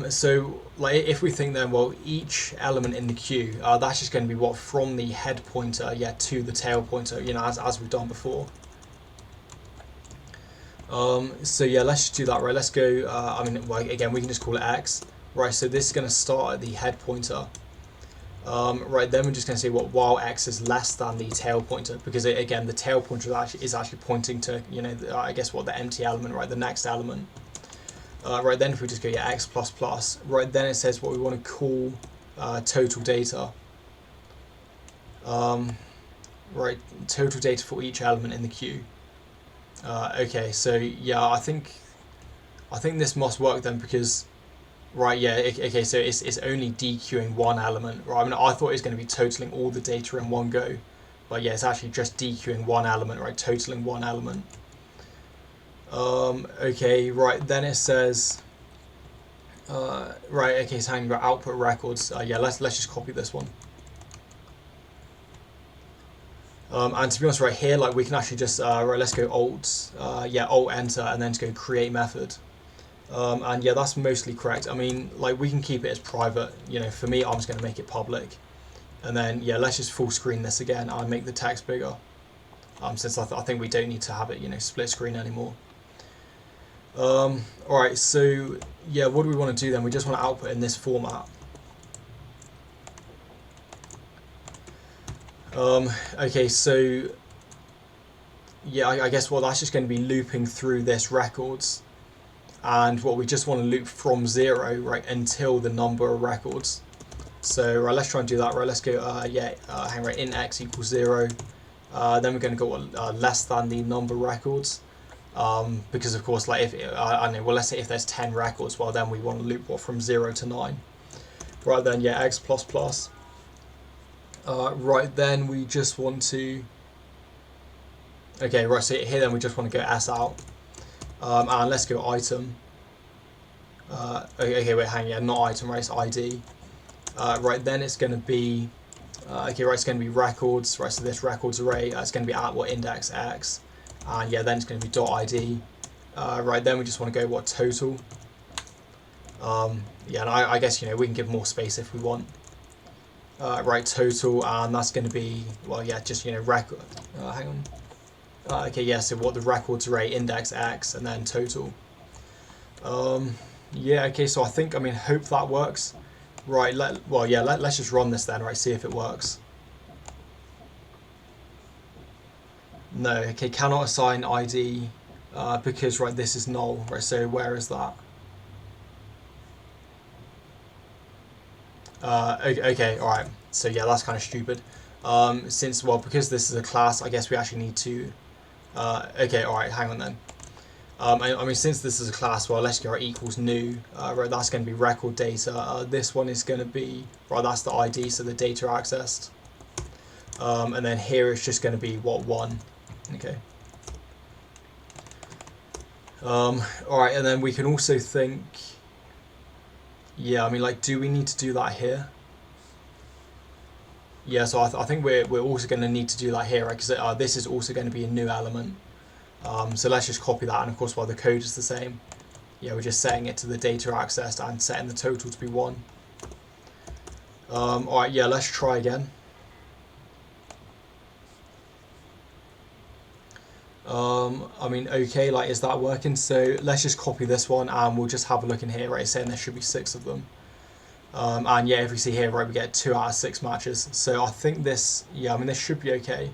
So like if we think then, well, each element in the queue, that's just going to be what from the head pointer, to the tail pointer, as we've done before. So yeah, let's just do that, right? Let's go, well, again, we can just call it x, right? So this is going to start at the head pointer. Right, then we're just going to say what while x is less than the tail pointer, because again, the tail pointer is actually pointing to, I guess what the empty element, right? The next element. Right, then if we just go x plus plus, right, then it says what we want to call total data. Right, total data for each element in the queue. Okay, so yeah, I think this must work then, because right, yeah, okay, so it's only dequeuing one element, right? I mean, I thought it was going to be totaling all the data in one go, but yeah, it's actually just dequeuing one element, right? Totaling one element. Okay, right, then it says, right, okay, so hanging about output records. Yeah, let's just copy this one. And to be honest, right here, like we can actually just, right, let's go Alt Enter, and then to go create method. And yeah, that's mostly correct. I mean, like we can keep it as private. For me, I'm just going to make it public. And then yeah, let's just full screen this again and make the text bigger. Since I think we don't need to have it, split screen anymore. Alright, so yeah, what do we want to do then? We just want to output in this format. Okay, so yeah, I guess what that's just going to be looping through this records, and what we just want to loop from 0, right, until the number of records. So right, let's try and do that. Right, let's go hang right, int x equals 0. Then we're going to go less than the number of records. Because of course, like if I don't know, well, let's say if there's 10 records, well, then we want to loop from 0 to 9. Right, then yeah, x plus plus. Right, then we just want to, okay, right, so here then we just want to go s out, and let's go item. Okay, wait, hang, yeah, not item, right, it's id. Right, then it's going to be, okay, right, it's going to be records, right, so this records array, it's going to be at what index x, and yeah, then it's going to be .id. Right, then we just want to go what total. Yeah, and I guess we can give more space if we want. Right, total, and that's going to be, well, yeah, just record. Hang on. Okay, yeah, so what the records array, index x, and then total. Yeah, okay, so I mean, hope that works. Right, let's just run this then, right, see if it works. No, okay, cannot assign ID because, right, this is null, right, so where is that? Okay, alright, so yeah, that's kind of stupid. Since, well, because this is a class, I guess we actually need to, okay, alright, hang on then. I mean, since this is a class, well, let's go right, equals new, right, that's going to be record data. This one is going to be, right, that's the ID, so the data accessed. And then here it's just going to be, what, 1. Okay. Alright, and then we can also think, yeah, I mean, like, do we need to do that here? Yeah, so I think we're also going to need to do that here, right? Because this is also going to be a new element. So let's just copy that, and of course, while the code is the same, yeah, we're just setting it to the data accessed and setting the total to be 1. Alright, yeah, let's try again. I mean, okay, like, is that working? So let's just copy this one, and we'll just have a look in here, right? It's saying there should be 6 of them. And yeah, if we see here, right, we get 2 out of 6 matches. So I think this, yeah, I mean, this should be okay.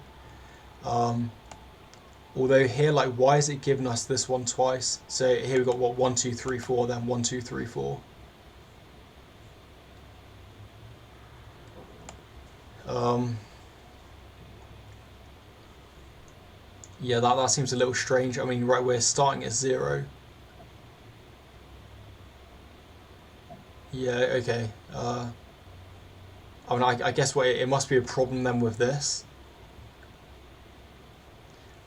Although here, like, why is it giving us this one twice? So here we've got, what, 1, 2, 3, 4, then 1, 2, 3, 4. Yeah, that seems a little strange. I mean, right, we're starting at 0. Yeah, okay. I mean, I guess what it must be a problem then with this.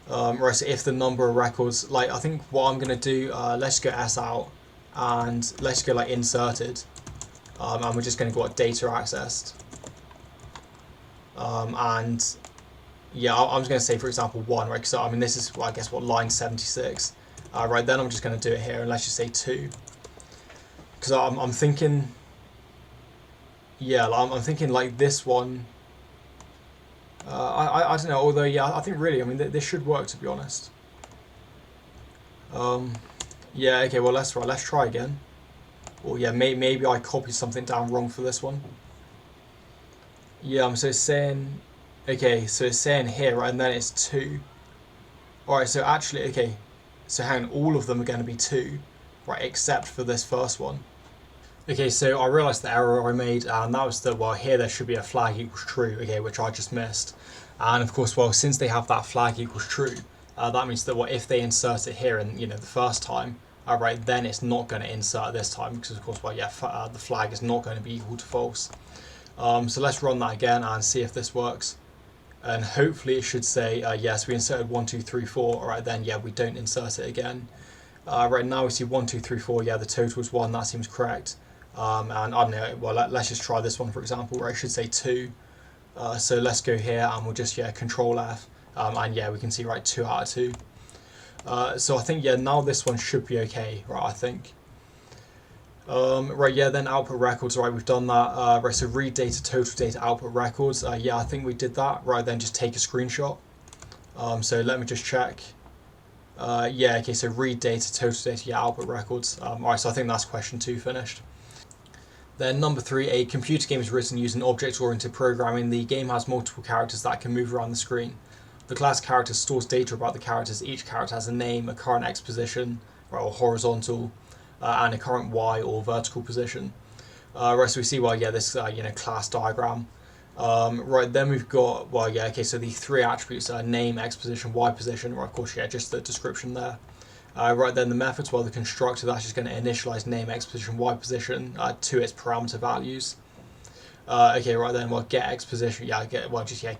Right, so if the number of records, like, I think what I'm going to do, let's go s out, and let's go like inserted, and we're just going to go data accessed, and yeah, I'm just going to say, for example, 1, right? So I mean, this is, well, I guess, what, line 76. Right, then I'm just going to do it here, and let's just say 2, because I'm thinking, yeah, I'm thinking like this one. I don't know. Although, yeah, I think really, I mean, this should work, to be honest. Yeah, okay. Well, let's try again. Or yeah, maybe I copied something down wrong for this one. Yeah, so it's saying, okay, so it's saying here, right, and then it's 2. Alright, so actually, okay, so hang on, all of them are going to be 2, right, except for this first one. Okay, so I realised the error I made, and that was that, well, here there should be a flag equals true, okay, which I just missed. And of course, well, since they have that flag equals true, that means that, well, if they insert it here and, the first time, alright, then it's not going to insert this time, because of course, well, yeah, the flag is not going to be equal to false. So let's run that again and see if this works. And hopefully it should say, yes, we inserted 1, 2, 3, 4. Alright, then, yeah, we don't insert it again. Right now we see 1, 2, 3, 4. Yeah, the total is 1. That seems correct. And I don't know, well, let's just try this one, for example, where I should say 2. So let's go here and we'll just, yeah, control F. And yeah, we can see, right, 2 out of 2. So I think, yeah, now this one should be okay, right, I think. Right, yeah, then output records, right, we've done that. Right, so read data, total data, output records. Yeah, I think we did that. Right, then just take a screenshot. So let me just check. Yeah, okay, so read data, total data, yeah, output records. Alright, so I think that's question 2 finished. Then number 3, a computer game is written using object-oriented programming. The game has multiple characters that can move around the screen. The class character stores data about the characters. Each character has a name, a current X position, right, or horizontal, and a current Y or vertical position. Right, so we see, well, yeah, this class diagram. Right, then we've got, well, yeah, okay, so the 3 attributes are name, X position, Y position, right, of course, yeah, just the description there. Right, then the methods, well, the constructor, that's just going to initialize name, X position, Y position to its parameter values. Okay, right then, well, get X position, yeah, get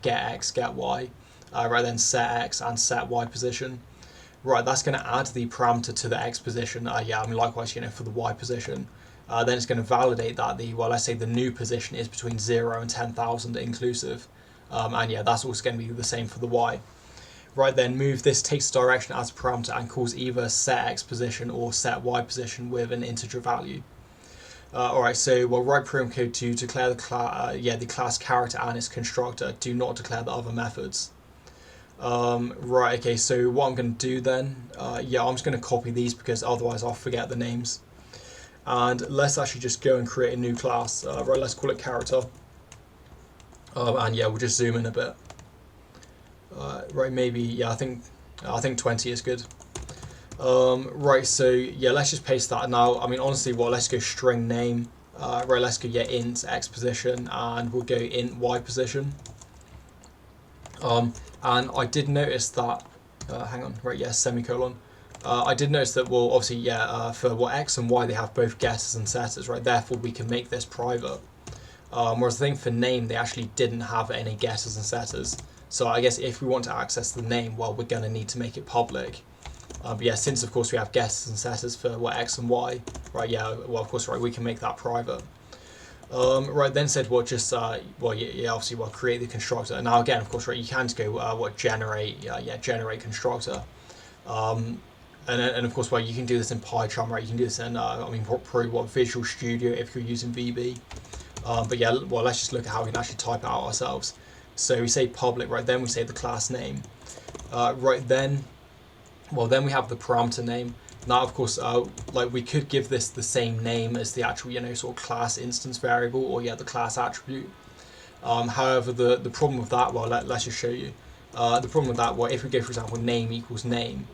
X, get Y. Right, then set X and set Y position. Right, that's going to add the parameter to the X position. Yeah, I mean, likewise, for the Y position. Then it's going to validate that let's say the new position is between 0 and 10,000 inclusive. And yeah, that's also going to be the same for the Y. Right, then move this takes direction as a parameter and calls either set X position or set Y position with an integer value. Alright, so we'll write program code to declare the class character and its constructor. Do not declare the other methods. Right, okay, so what I'm going to do then, yeah, I'm just going to copy these because otherwise I'll forget the names. And let's actually just go and create a new class. Right, let's call it character. And yeah, we'll just zoom in a bit. Right, maybe, yeah, I think 20 is good. Right, so yeah, let's just paste that. Now, I mean, honestly, let's go string name. Right, let's go, yeah, int X position, and we'll go int Y position. And I did notice that, hang on, right, yeah, semicolon. I did notice that, well, obviously, yeah, for X and Y, they have both getters and setters, right? Therefore, we can make this private. Whereas I think for name, they actually didn't have any getters and setters. So I guess if we want to access the name, well, we're going to need to make it public. But yeah, since, of course, we have getters and setters for X and Y, right, yeah, well, of course, right, we can make that private. Right, then said, just, obviously, create the constructor. Now, again, of course, right, you can go, generate, generate constructor. And of course, you can do this in PyCharm, right? You can do this in, probably Visual Studio if you're using VB. But yeah, let's just look at how we can actually type it out ourselves. So we say public, right? Then we say the class name. Right, then we have the parameter name. Now, of course, we could give this the same name as the actual, sort of class instance variable, or yeah, the class attribute. However, the problem with that, let's just show you. The problem with that, if we go, for example, name equals name,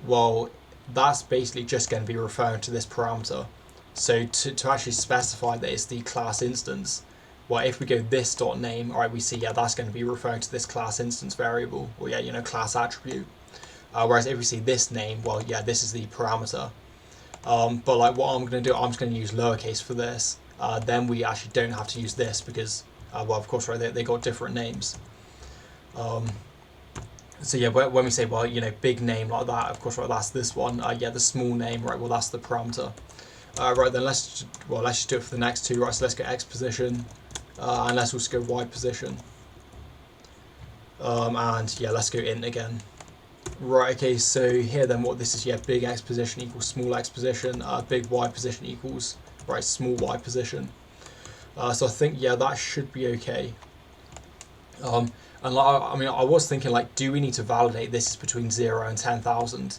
well, that's basically just going to be referring to this parameter. So to actually specify that it's the class instance, well, if we go this.name, all right, we see, yeah, that's going to be referring to this class instance variable, or yeah, class attribute. Whereas if we see this name, well, yeah, this is the parameter. But what I'm going to do, I'm just going to use lowercase for this. Then we actually don't have to use this because, well, of course, right, they got different names. So yeah, when we say, big name like that, of course, right, that's this one. Yeah, the small name, right, well, that's the parameter. Right then, let's just do it for the next two. Right, so let's go X position, and let's also go Y position, and yeah, let's go int again. Right, okay, so here then what this is, yeah, big X position equals small X position, big Y position equals, right, small Y position. So I think, yeah, that should be okay. And like, I mean, I was thinking, like, do we need to validate this is between 0 and 10,000?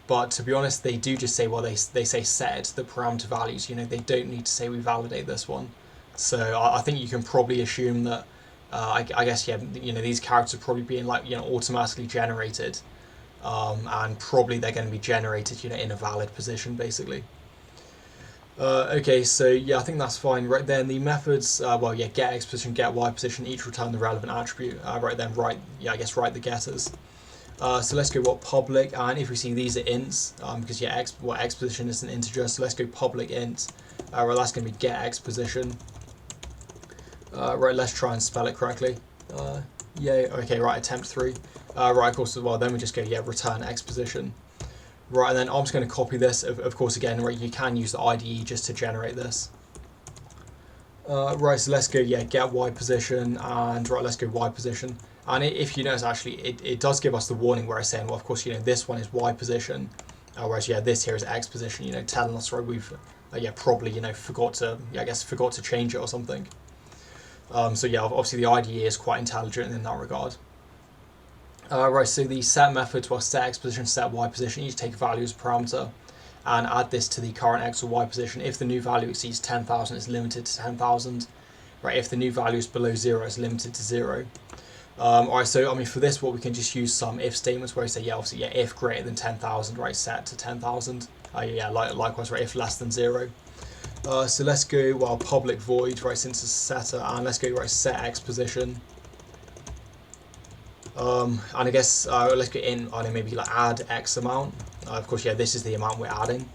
But to be honest, they do just say, well, they say set the parameter values, you know, they don't need to say we validate this one. So I think you can probably assume that, I guess, yeah, you know, these characters are probably being, like, you know, automatically generated. And probably they're going to be generated, you know, in a valid position, basically. Okay, so yeah, I think that's fine. Right then, the methods, well, yeah, get X position, get Y position, each return the relevant attribute. Right then, I guess write the getters. So let's go public, and if we see these are ints, because yeah, X position is an integer, so let's go public int. Right, that's going to be get X position. Right, let's try and spell it correctly. Yeah, okay, right, attempt 3. Right, of course, well, then we just go, yeah, return X position. Right, and then I'm just going to copy this. Of course, again, right, you can use the IDE just to generate this. Right, so let's go, yeah, get Y position, and right, let's go Y position. And if you notice, actually, it does give us the warning where it's saying, well, of course, you know, this one is Y position, whereas, yeah, this here is X position, you know, telling us, right, we've, yeah, probably, you know, forgot to change it or something. So, yeah, obviously the IDE is quite intelligent in that regard. Right, so the set method, well, set X position, set Y position, each take a value as a parameter and add this to the current X or Y position. If the new value exceeds 10,000, it's limited to 10,000. Right, if the new value is below 0, it's limited to 0. Alright, so I mean, for this, what we can just use some if statements where we say, yeah, obviously, yeah, if greater than 10,000, right, set to 10,000. Yeah, likewise, right, if less than 0. So let's go, well, public void, right, since it's a setter, and let's go, right, set X position. And I guess let's get in, I don't know, maybe like add X amount. Of course, yeah, this is the amount we're adding.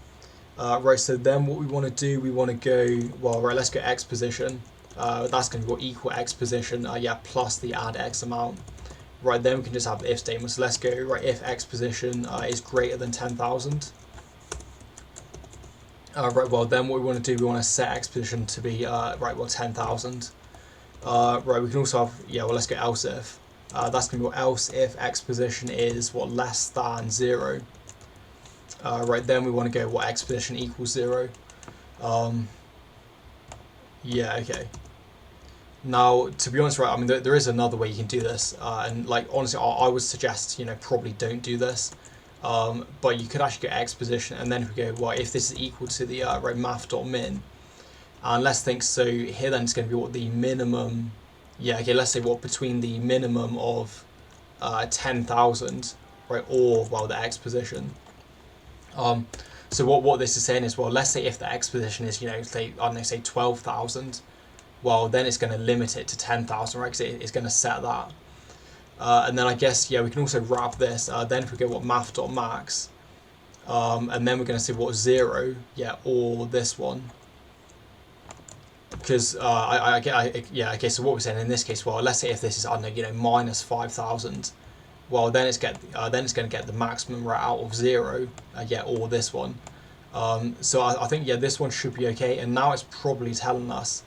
Right, so then what we want to do, we want to go, well, right, let's go X position. That's going to be equal X position, yeah, plus the add X amount. Right, then we can just have the if statement. So let's go, right, if X position is greater than 10,000. Right, well, then what we want to do, we want to set X position to be, right, well, 10,000. Right, we can also have, yeah, well, let's go else if. That's going to be else if X position is, what, less than 0. Right, then we want to go, what, X position equals 0. Yeah, okay. Now, to be honest, right, I mean, there is another way you can do this, and like, honestly, I would suggest, you know, probably don't do this, but you could actually get X position, and then if we go, well, if this is equal to the, right, math.min, and let's think, so here then it's going to be what the minimum, yeah, okay, let's say what between the minimum of 10,000, right, or, well, the X position. So what this is saying is, well, let's say if the X position is, you know, say, I don't know, say 12,000, well, then it's going to limit it to 10,000, right, because it's going to set that. And then I guess, yeah, we can also wrap this, then if we go, what, math.max, and then we're going to say, what, 0, yeah, or this one. Because, yeah, okay, so what we're saying in this case, well, let's say if this is, I don't know, you know, minus 5,000, well, then it's going to get the maximum right out of 0, yeah, or this one. So I think, yeah, this one should be okay, and now it's probably telling us,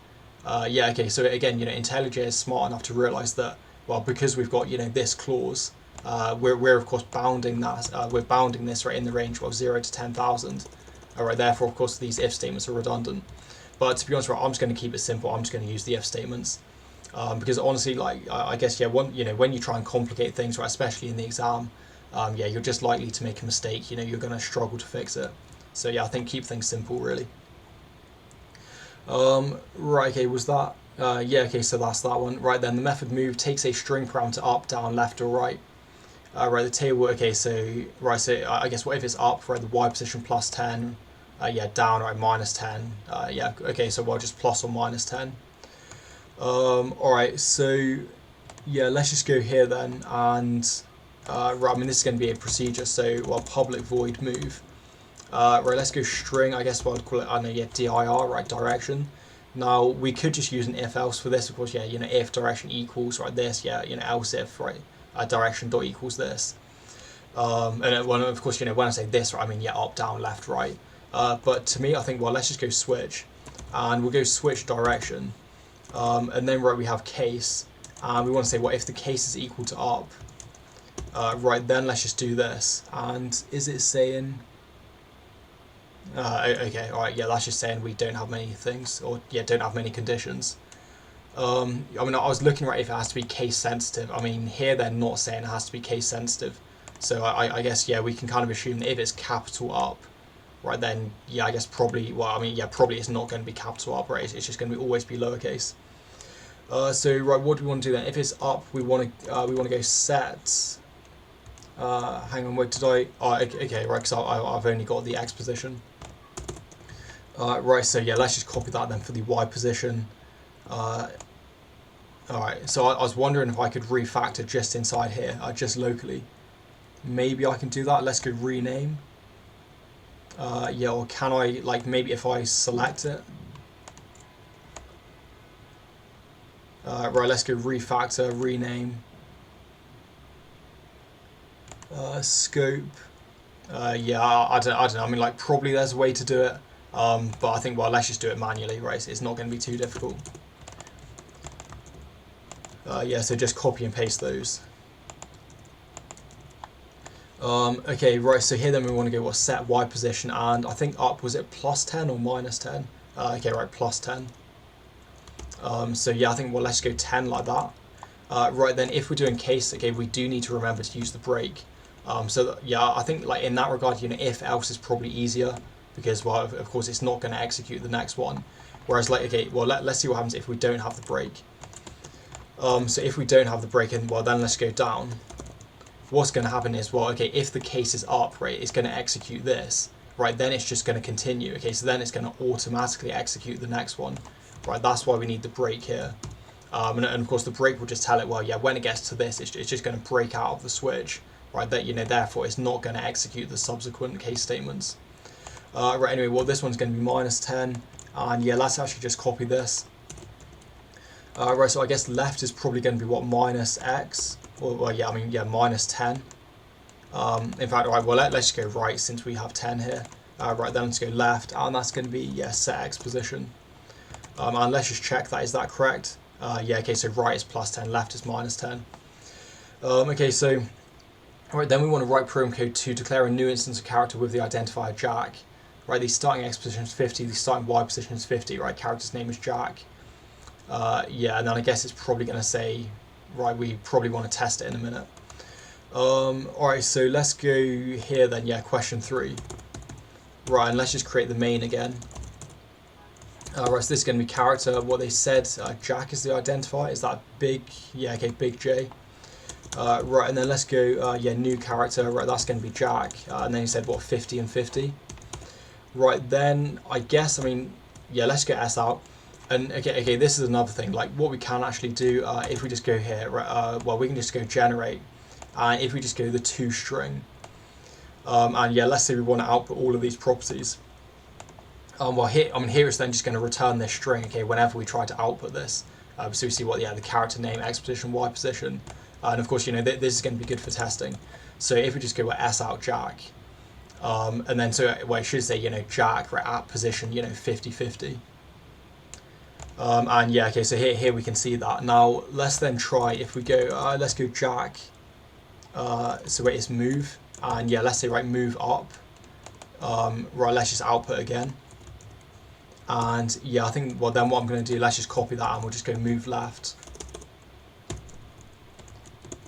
yeah, okay, so again, you know, IntelliJ is smart enough to realise that, well, because we've got, you know, this clause, we're of course bounding that, we're bounding this right in the range of 0 to 10,000. Alright, therefore, of course, these if statements are redundant. But to be honest, right, I'm just going to keep it simple. I'm just going to use the if statements. Because honestly, like, I guess, yeah, when you try and complicate things, right, especially in the exam, yeah, you're just likely to make a mistake. You know, you're going to struggle to fix it. So yeah, I think keep things simple, really. Right, okay, was that? Yeah, okay, so that's that one. Right then, the method move takes a string parameter up, down, left, or right. Right, the table, okay, so, right, so I guess what if it's up, right, the Y position plus 10, yeah, down, right, minus 10, yeah, okay, so, well, just plus or minus 10. Alright, so, yeah, let's just go here then, and, right, I mean, this is going to be a procedure, so, well, public void move. Right, let's go string, I guess what I'd call it, I don't know, yeah, dir, right, direction. Now, we could just use an if-else for this, of course, yeah, you know, if direction equals, right, this, yeah, you know, else if, right, direction dot equals this. And when, of course, you know, when I say this, right, I mean, yeah, up, down, left, right. But to me, I think, well, let's just go switch, and we'll go switch direction, and then right, we have case, and we want to say, well, if the case is equal to up, right, then let's just do this. And is it saying, okay, all right, yeah, that's just saying we don't have many things, or yeah, don't have many conditions. I mean, I was looking right if it has to be case sensitive. I mean, here they're not saying it has to be case sensitive, so I guess, yeah, we can kind of assume that if it's capital up, right, then yeah, I guess probably, well, I mean, yeah, probably it's not going to be capital up, right? It's just going to always be lowercase. So right, what do we want to do then? If it's up, we want to go set. Hang on, wait, did I? Oh, okay, right, because I've only got the X position. Right, so yeah, let's just copy that then for the Y position. Alright, so I was wondering if I could refactor just inside here, just locally. Maybe I can do that. Let's go rename. Yeah, or can I, like, maybe if I select it. Right, let's go refactor, rename. Scope. Yeah, I don't know. I mean, like, probably there's a way to do it. But I think, well, let's just do it manually, right? It's not going to be too difficult. Yeah, so just copy and paste those. Okay, right, so here then we want to go, what, set Y position, and I think up, was it plus 10 or minus 10? Okay, right, plus 10. So yeah, I think, well, let's go 10 like that. Right, then if we're doing case, okay, we do need to remember to use the break. So that, yeah, I think, like, in that regard, you know, if else is probably easier, because, well, of course, it's not going to execute the next one. Whereas, like, okay, well, let's see what happens if we don't have the break. So if we don't have the break, in, well, then let's go down. What's going to happen is, well, okay, if the case is up, right, it's going to execute this, right, then it's just going to continue. Okay, so then it's going to automatically execute the next one, right? That's why we need the break here. And of course, the break will just tell it, well, yeah, when it gets to this, it's just going to break out of the switch, right? That, you know, therefore, it's not going to execute the subsequent case statements. Right, anyway, well, this one's going to be minus 10, and yeah, let's actually just copy this. Right, so I guess left is probably going to be what, minus x, or, well, yeah, I mean, yeah, minus 10. In fact, right, well, let's just go right since we have 10 here. Right, then let's go left, and that's going to be, yeah, set x position. And let's just check that, is that correct? Yeah, okay, so right is plus 10, left is minus 10. Okay, so, alright, then we want to write program code to declare a new instance of character with the identifier Jack. Right, the starting x position is 50, the starting y position is 50, right, character's name is Jack. Yeah, and then I guess it's probably going to say, right, we probably want to test it in a minute. Alright, so let's go here then, yeah, question 3. Right, and let's just create the main again. Right, so this is going to be character, what they said, Jack is the identifier, is that big, yeah, okay, big J. Right, and then let's go, yeah, new character, right, that's going to be Jack, and then he said, what, 50 and 50. Right, then, I guess, I mean, yeah, let's get S out. And okay, this is another thing, like what we can actually do, if we just go here, well, we can just go generate, and if we just go the to string, and yeah, let's say we want to output all of these properties. Well, here, I mean, here it's then just going to return this string, okay, whenever we try to output this. So we see what, yeah, the character name, X position, Y position, and of course, you know, this is going to be good for testing. So if we just go with S out Jack, and then so, well, it should say, you know, Jack, right, at position, you know, 50, 50. And yeah, okay, so here we can see that. Now, let's then try, if we go, let's go Jack, so wait, it's move, and yeah, let's say, right, move up, right, let's just output again. And yeah, I think, well, then what I'm going to do, let's just copy that, and we'll just go move left.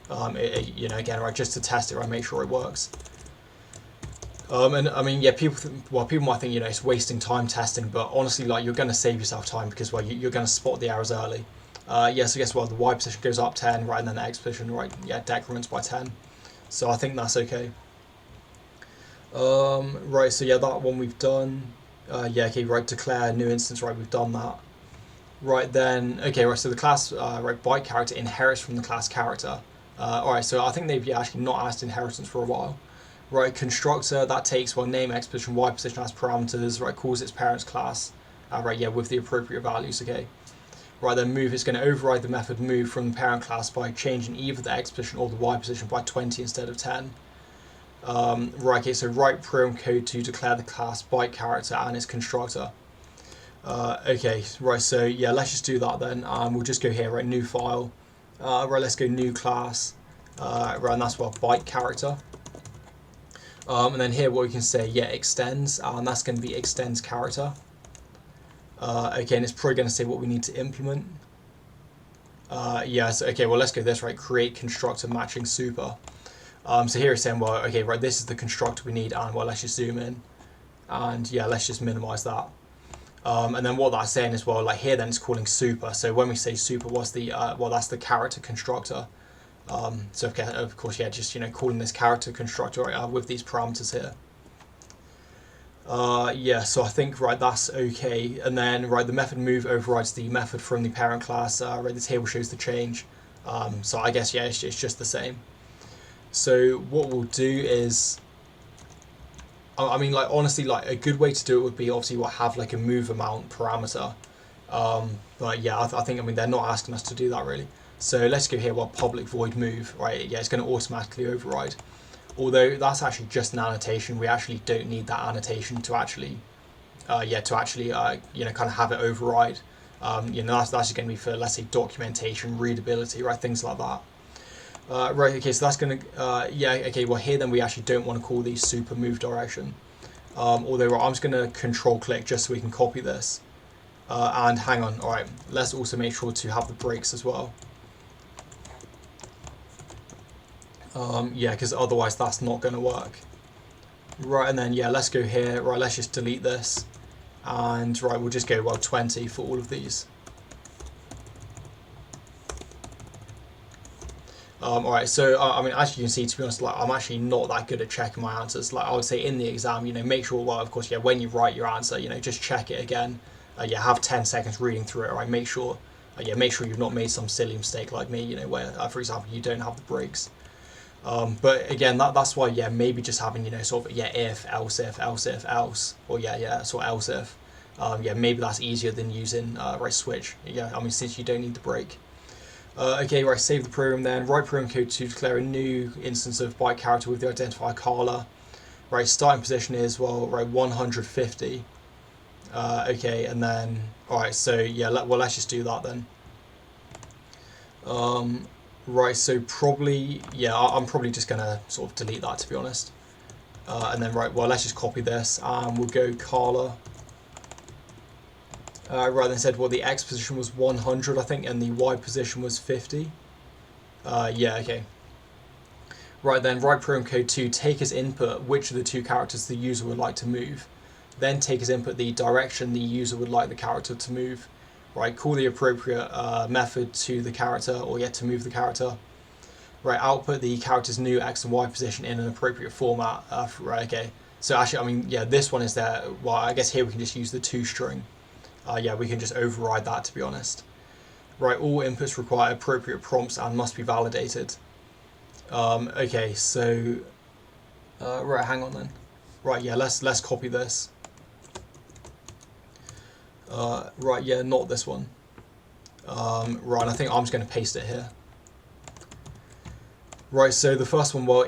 You know, again, right, just to test it, right, make sure it works. And I mean, yeah, people might think, you know, it's wasting time testing, but honestly, like, you're going to save yourself time because, well, you're going to spot the errors early. Yeah, so guess what, the Y position goes up 10, right, and then the X position, right, yeah, decrements by 10. So I think that's okay. Right, so yeah, that one we've done. Yeah, okay, right, declare new instance, right, we've done that. Right, then, okay, right, so the class, right, byte character inherits from the class character. Alright, so I think they've actually not asked inheritance for a while. Right, constructor, that takes, well, name, X position, Y position as parameters, right, calls its parents class, right, yeah, with the appropriate values, okay. Right, then move is going to override the method move from the parent class by changing either the X position or the Y position by 20 instead of 10. Right, okay, so write program code to declare the class byte character and its constructor. Okay, right, so yeah, let's just do that then. We'll just go here, right, new file. Right, let's go new class. Right, and that's what byte character. And then here what we can say, yeah, extends, and that's going to be extends character. Okay, and it's probably going to say what we need to implement. Yeah, so okay, well let's go this, right, create constructor matching super. So here it's saying, well, okay, right, this is the constructor we need, and well, let's just zoom in, and yeah, let's just minimize that. And then what that's saying is, well, like here then it's calling super. So when we say super, what's the well, that's the character constructor. So okay, of course, yeah, just calling this character constructor right, with these parameters here. Yeah, so I think right, that's okay. And then right, the method move overrides the method from the parent class. Right, the table shows the change. So I guess yeah, it's just the same. So what we'll do is, I mean, like honestly, like a good way to do it would be obviously what have like a move amount parameter. But yeah, I think they're not asking us to do that really. So let's go here, well, public void move, right? Yeah, it's going to automatically override. Although that's actually just an annotation, we actually don't need that annotation to actually, kind of have it override. That's just going to be for, let's say, documentation, readability, right? Things like that. Right, okay, so that's going to, yeah, okay, well here then we actually don't want to call these super move direction. Although right, I'm just going to control click just so we can copy this. And hang on, alright, let's also make sure to have the breaks as well. Yeah, because otherwise that's not going to work. Right, and then yeah, let's go here, right, let's just delete this. And right, we'll just go, well, 20 for all of these. Alright, so I mean, as you can see, to be honest, like I'm actually not that good at checking my answers. Like I would say in the exam, make sure, well, of course, yeah, when you write your answer, just check it again. Yeah, have 10 seconds reading through it, right? Make sure, make sure you've not made some silly mistake like me, where, for example, you don't have the breaks. But again, that's why, yeah, maybe just having, sort of, yeah, if, else, or yeah, sort of else if. Yeah, maybe that's easier than using, right, switch. Yeah, I mean, since you don't need the break. Okay, right, save the program then. Write program code to declare a new instance of byte character with the identifier Carla. Right, starting position is, well, right, 150. Okay, and then, alright, so yeah, let's just do that then. Right, so probably, yeah, I'm probably just going to sort of delete that, to be honest. And then, right, well, let's just copy this, and we'll go Carla. Right, then said, well, the X position was 100, I think, and the Y position was 50. Yeah, okay. Right, then write program code to take as input which of the two characters the user would like to move. Then take as input the direction the user would like the character to move. Right, call the appropriate method to the character, or yet to move the character. Right, output the character's new X and Y position in an appropriate format. Right, okay. So actually, I mean, yeah, this one is there. Well, I guess here we can just use the toString. Yeah, we can just override that, to be honest. Right, all inputs require appropriate prompts and must be validated. Okay, so right, hang on then. Right, yeah, let's copy this. Right, yeah, not this one. Right, I think I'm just going to paste it here. Right, so the first one, well,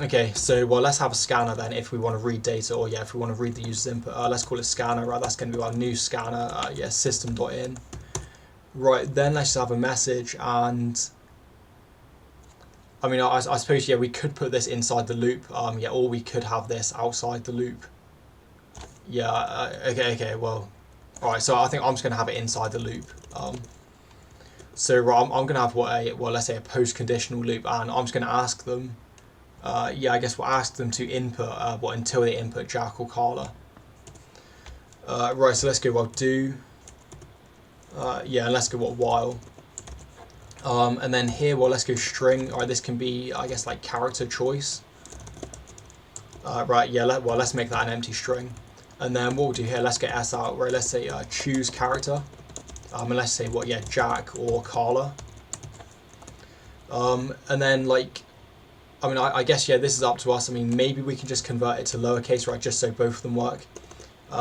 okay, so well, let's have a scanner then if we want to read data, or yeah, if we want to read the user's input. Let's call it scanner. Right, that's going to be our new scanner. Yeah, system.in. Right, then let's just have a message, and I mean, I suppose, yeah, we could put this inside the loop. Yeah, or we could have this outside the loop. Yeah. Okay. Well, all right. So I think I'm just going to have it inside the loop. So right, I'm going to have let's say a post-conditional loop, and I'm just going to ask them. Yeah, I guess we'll ask them to input until they input Jack or Carla. Right, so let's go do. Yeah, and let's go while. And then here, let's go string. All right, this can be, I guess, like character choice. Right, yeah, let's make that an empty string. And then what we'll do here, let's get s out. Right, let's say choose character. And let's say Jack or Carla. And then I mean, I guess, yeah, this is up to us. I mean, maybe we can just convert it to lowercase, right, just so both of them work.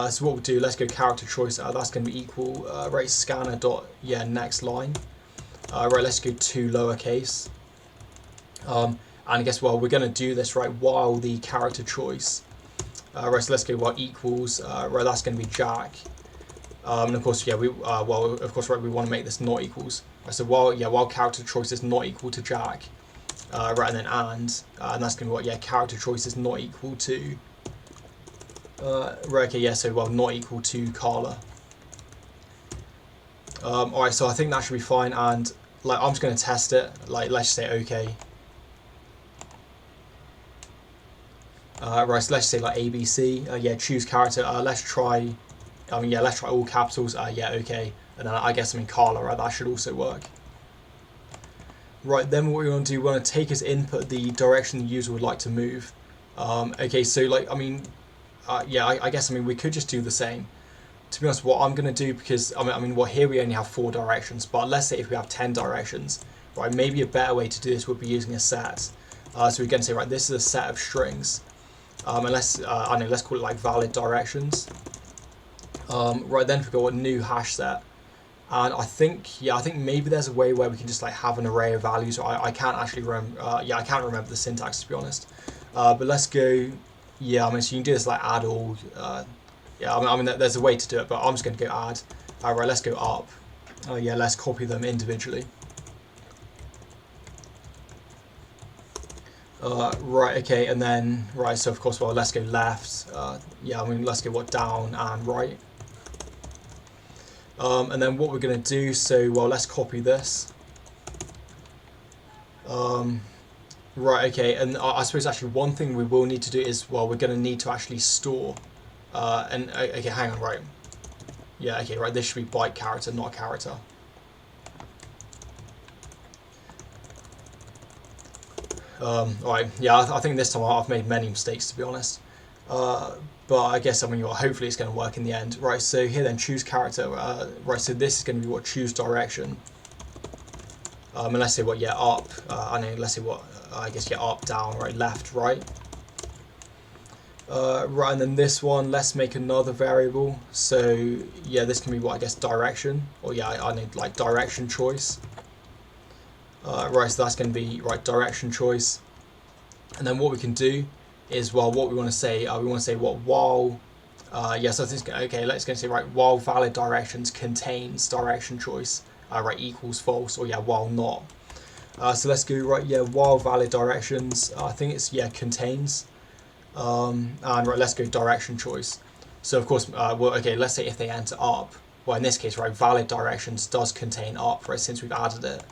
So what we'll do, let's go character choice. That's going to be equal, right, scanner dot, yeah, next line. Right, let's go to lowercase. And And I guess, well, we're going to do this, right, while the character choice, right, so let's go while equals, right, that's going to be Jack. And of course, yeah, well, of course, right, we want to make this not equals. Right, so while character choice is not equal to Jack, right, and then and that's going to be what, yeah, character choice is not equal to, right, okay, yeah, so, well, not equal to Carla. Alright, so I think that should be fine, and, like, I'm just going to test it, like, let's just say okay. Right, so let's say, like, ABC, yeah, choose character, let's try all capitals, yeah, okay, and then I guess, Carla, right, that should also work. Right, then what we want to do, we want to take as input the direction the user would like to move. Okay, so, like, yeah, I guess, we could just do the same. To be honest, what I'm going to do, because, well, here we only have 4 directions, but let's say if we have 10 directions, right, maybe a better way to do this would be using a set. So we're going to say, right, this is a set of strings, and let's call it, like, valid directions. Right, then we've got a new hash set, and I think maybe there's a way where we can just, like, have an array of values. I can't actually remember, I can't remember the syntax, to be honest, but let's go, yeah, so you can do this, like, add all, yeah, there's a way to do it, but I'm just going to go add. Right, let's go up. Yeah, let's copy them individually. Right, okay, and then, right, so of course, well, let's go left. Yeah, let's go down and right. And then what we're going to do, so, well, let's copy this. Right, okay, and I suppose actually one thing we will need to do is, well, we're going to need to actually store. And okay, hang on, right. Yeah, okay, right, this should be byte character, not character. Alright, yeah, I think this time I've made many mistakes, to be honest. But I guess, well, hopefully it's going to work in the end. Right, so here then, choose character. Right, so this is going to be what, choose direction. And let's say what, yeah, up. Let's say what, I guess, yeah, up, down, right, left, right. Right, and then this one, let's make another variable. So yeah, this can be what, I guess, direction, or yeah, I need, like, direction choice. Right, so that's going to be, right, direction choice. And then what we can do is, well, what we want to say, what, while, yeah, so this, okay, let's go and say, right, while valid directions contains direction choice, right, equals false, or yeah, while not. So let's go, right, yeah, while valid directions, I think it's, yeah, contains. And right, let's go direction choice. So of course, well, okay, let's say if they enter up, well, in this case, right, valid directions does contain up, right, since we've added it.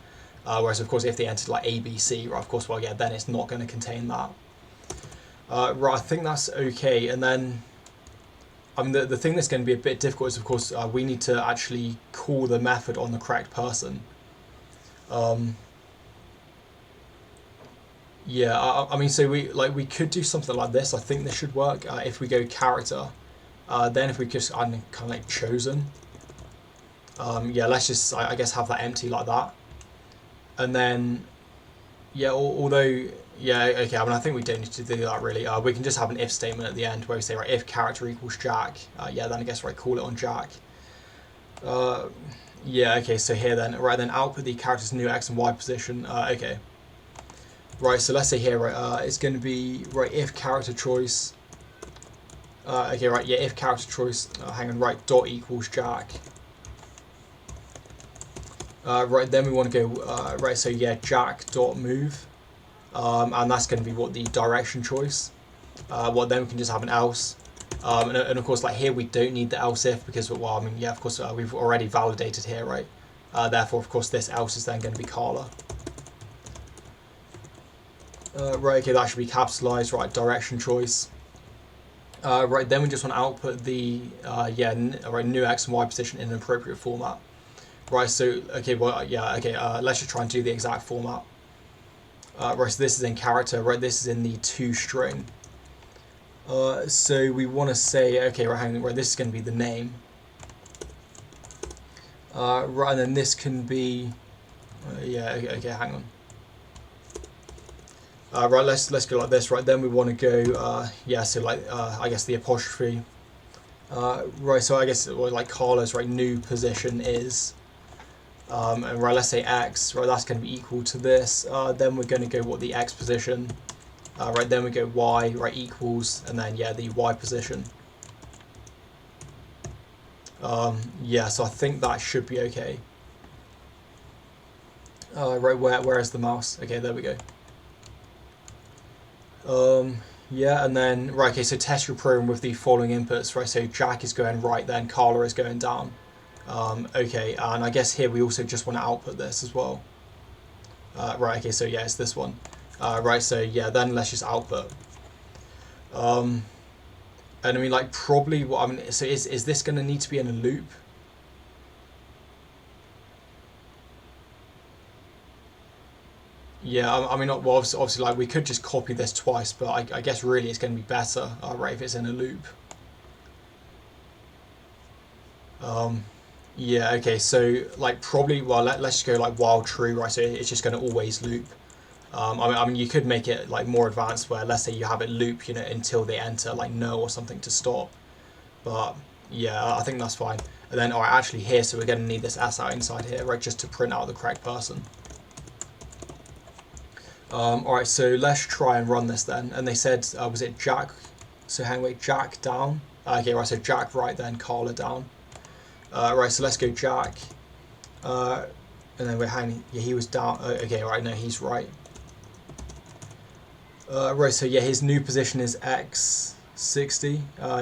Whereas of course, if they entered, like, ABC, right, of course, well, yeah, then it's not going to contain that. Right, I think that's okay. And then, the thing that's going to be a bit difficult is, of course, we need to actually call the method on the correct person. Yeah, so we could do something like this. I think this should work. If we go character, then if we just kind of like chosen, yeah, let's just, I guess, have that empty like that. And then, yeah, although, yeah, okay, I think we don't need to do that really. We can just have an if statement at the end where we say, right, if character equals Jack, yeah, then I guess, right, call it on Jack. Yeah, okay, so here then, right, then output the character's new X and Y position. Okay. Right, so let's say here, right, it's going to be, right, if character choice, okay, right, yeah, if character choice, hang on, right, dot equals Jack. Right, then we want to go, right, so yeah, Jack dot move, and that's going to be what, the direction choice. Well, then we can just have an else, and of course, like, here we don't need the else if, because, well, yeah, of course, we've already validated here, right, therefore, of course, this else is then going to be Carla. Right, okay, that should be capitalized, right, direction choice. Right, then we just want to output the, yeah, right, new X and Y position in an appropriate format. Right, so, okay, well, yeah, okay, let's just try and do the exact format. Right, so this is in character, right, this is in the to string. So we want to say, okay, right, hang on, right, this is going to be the name. Right, and then this can be, yeah, okay, hang on. Right, let's go like this. Right, then we want to go, yeah, so like, I guess the apostrophe. Right, so I guess, well, like, Carla's, right, new position is, And right, let's say x, right, that's going to be equal to this. Then we're going to go what the x position, right, then we go y, right, equals, and then yeah, the y position. Yeah, so I think that should be okay. Right, where is the mouse? Okay, there we go. Yeah, and then, right, okay, so test your program with the following inputs, right, so Jack is going right, then Carla is going down. Okay, and I guess here we also just want to output this as well. Right, okay, so yeah, it's this one. Right, so yeah, then let's just output. And I mean, like, probably what I mean, so is this going to need to be in a loop? Yeah, I mean, well, obviously, like, we could just copy this twice, but I guess really it's going to be better, right, if it's in a loop. Yeah, okay, so, like, probably, well, let's just go, like, while true, right, so it's just going to always loop. I mean, you could make it, like, more advanced where, let's say you have it loop, you know, until they enter, like, no or something to stop. But, yeah, I think that's fine. And then, alright, actually here, so we're going to need this s out inside here, right, just to print out the correct person. Alright, so let's try and run this then. And they said, was it Jack? So hang wait, Jack down. Okay, right, so Jack right, then Carla down. Right, so let's go Jack. And then we're hanging, yeah, he was down. Okay, right, no, he's right. Right, so yeah, his new position is X60.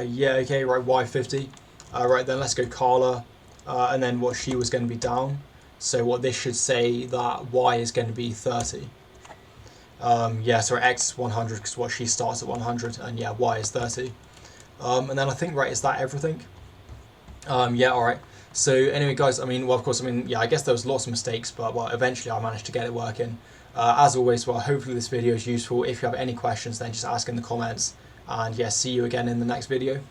Yeah, okay, right, Y50. Right, then let's go Carla. And then what she was going to be down. So what this should say that Y is going to be 30. Yeah, so X is 100 because what she starts at 100, and yeah, Y is 30. And then I think, right, is that everything? Yeah, alright. So anyway, guys, I mean, well, of course, I mean, yeah, I guess there was lots of mistakes, but well, eventually I managed to get it working. As always, well, hopefully this video is useful. If you have any questions, then just ask in the comments. And yeah, see you again in the next video.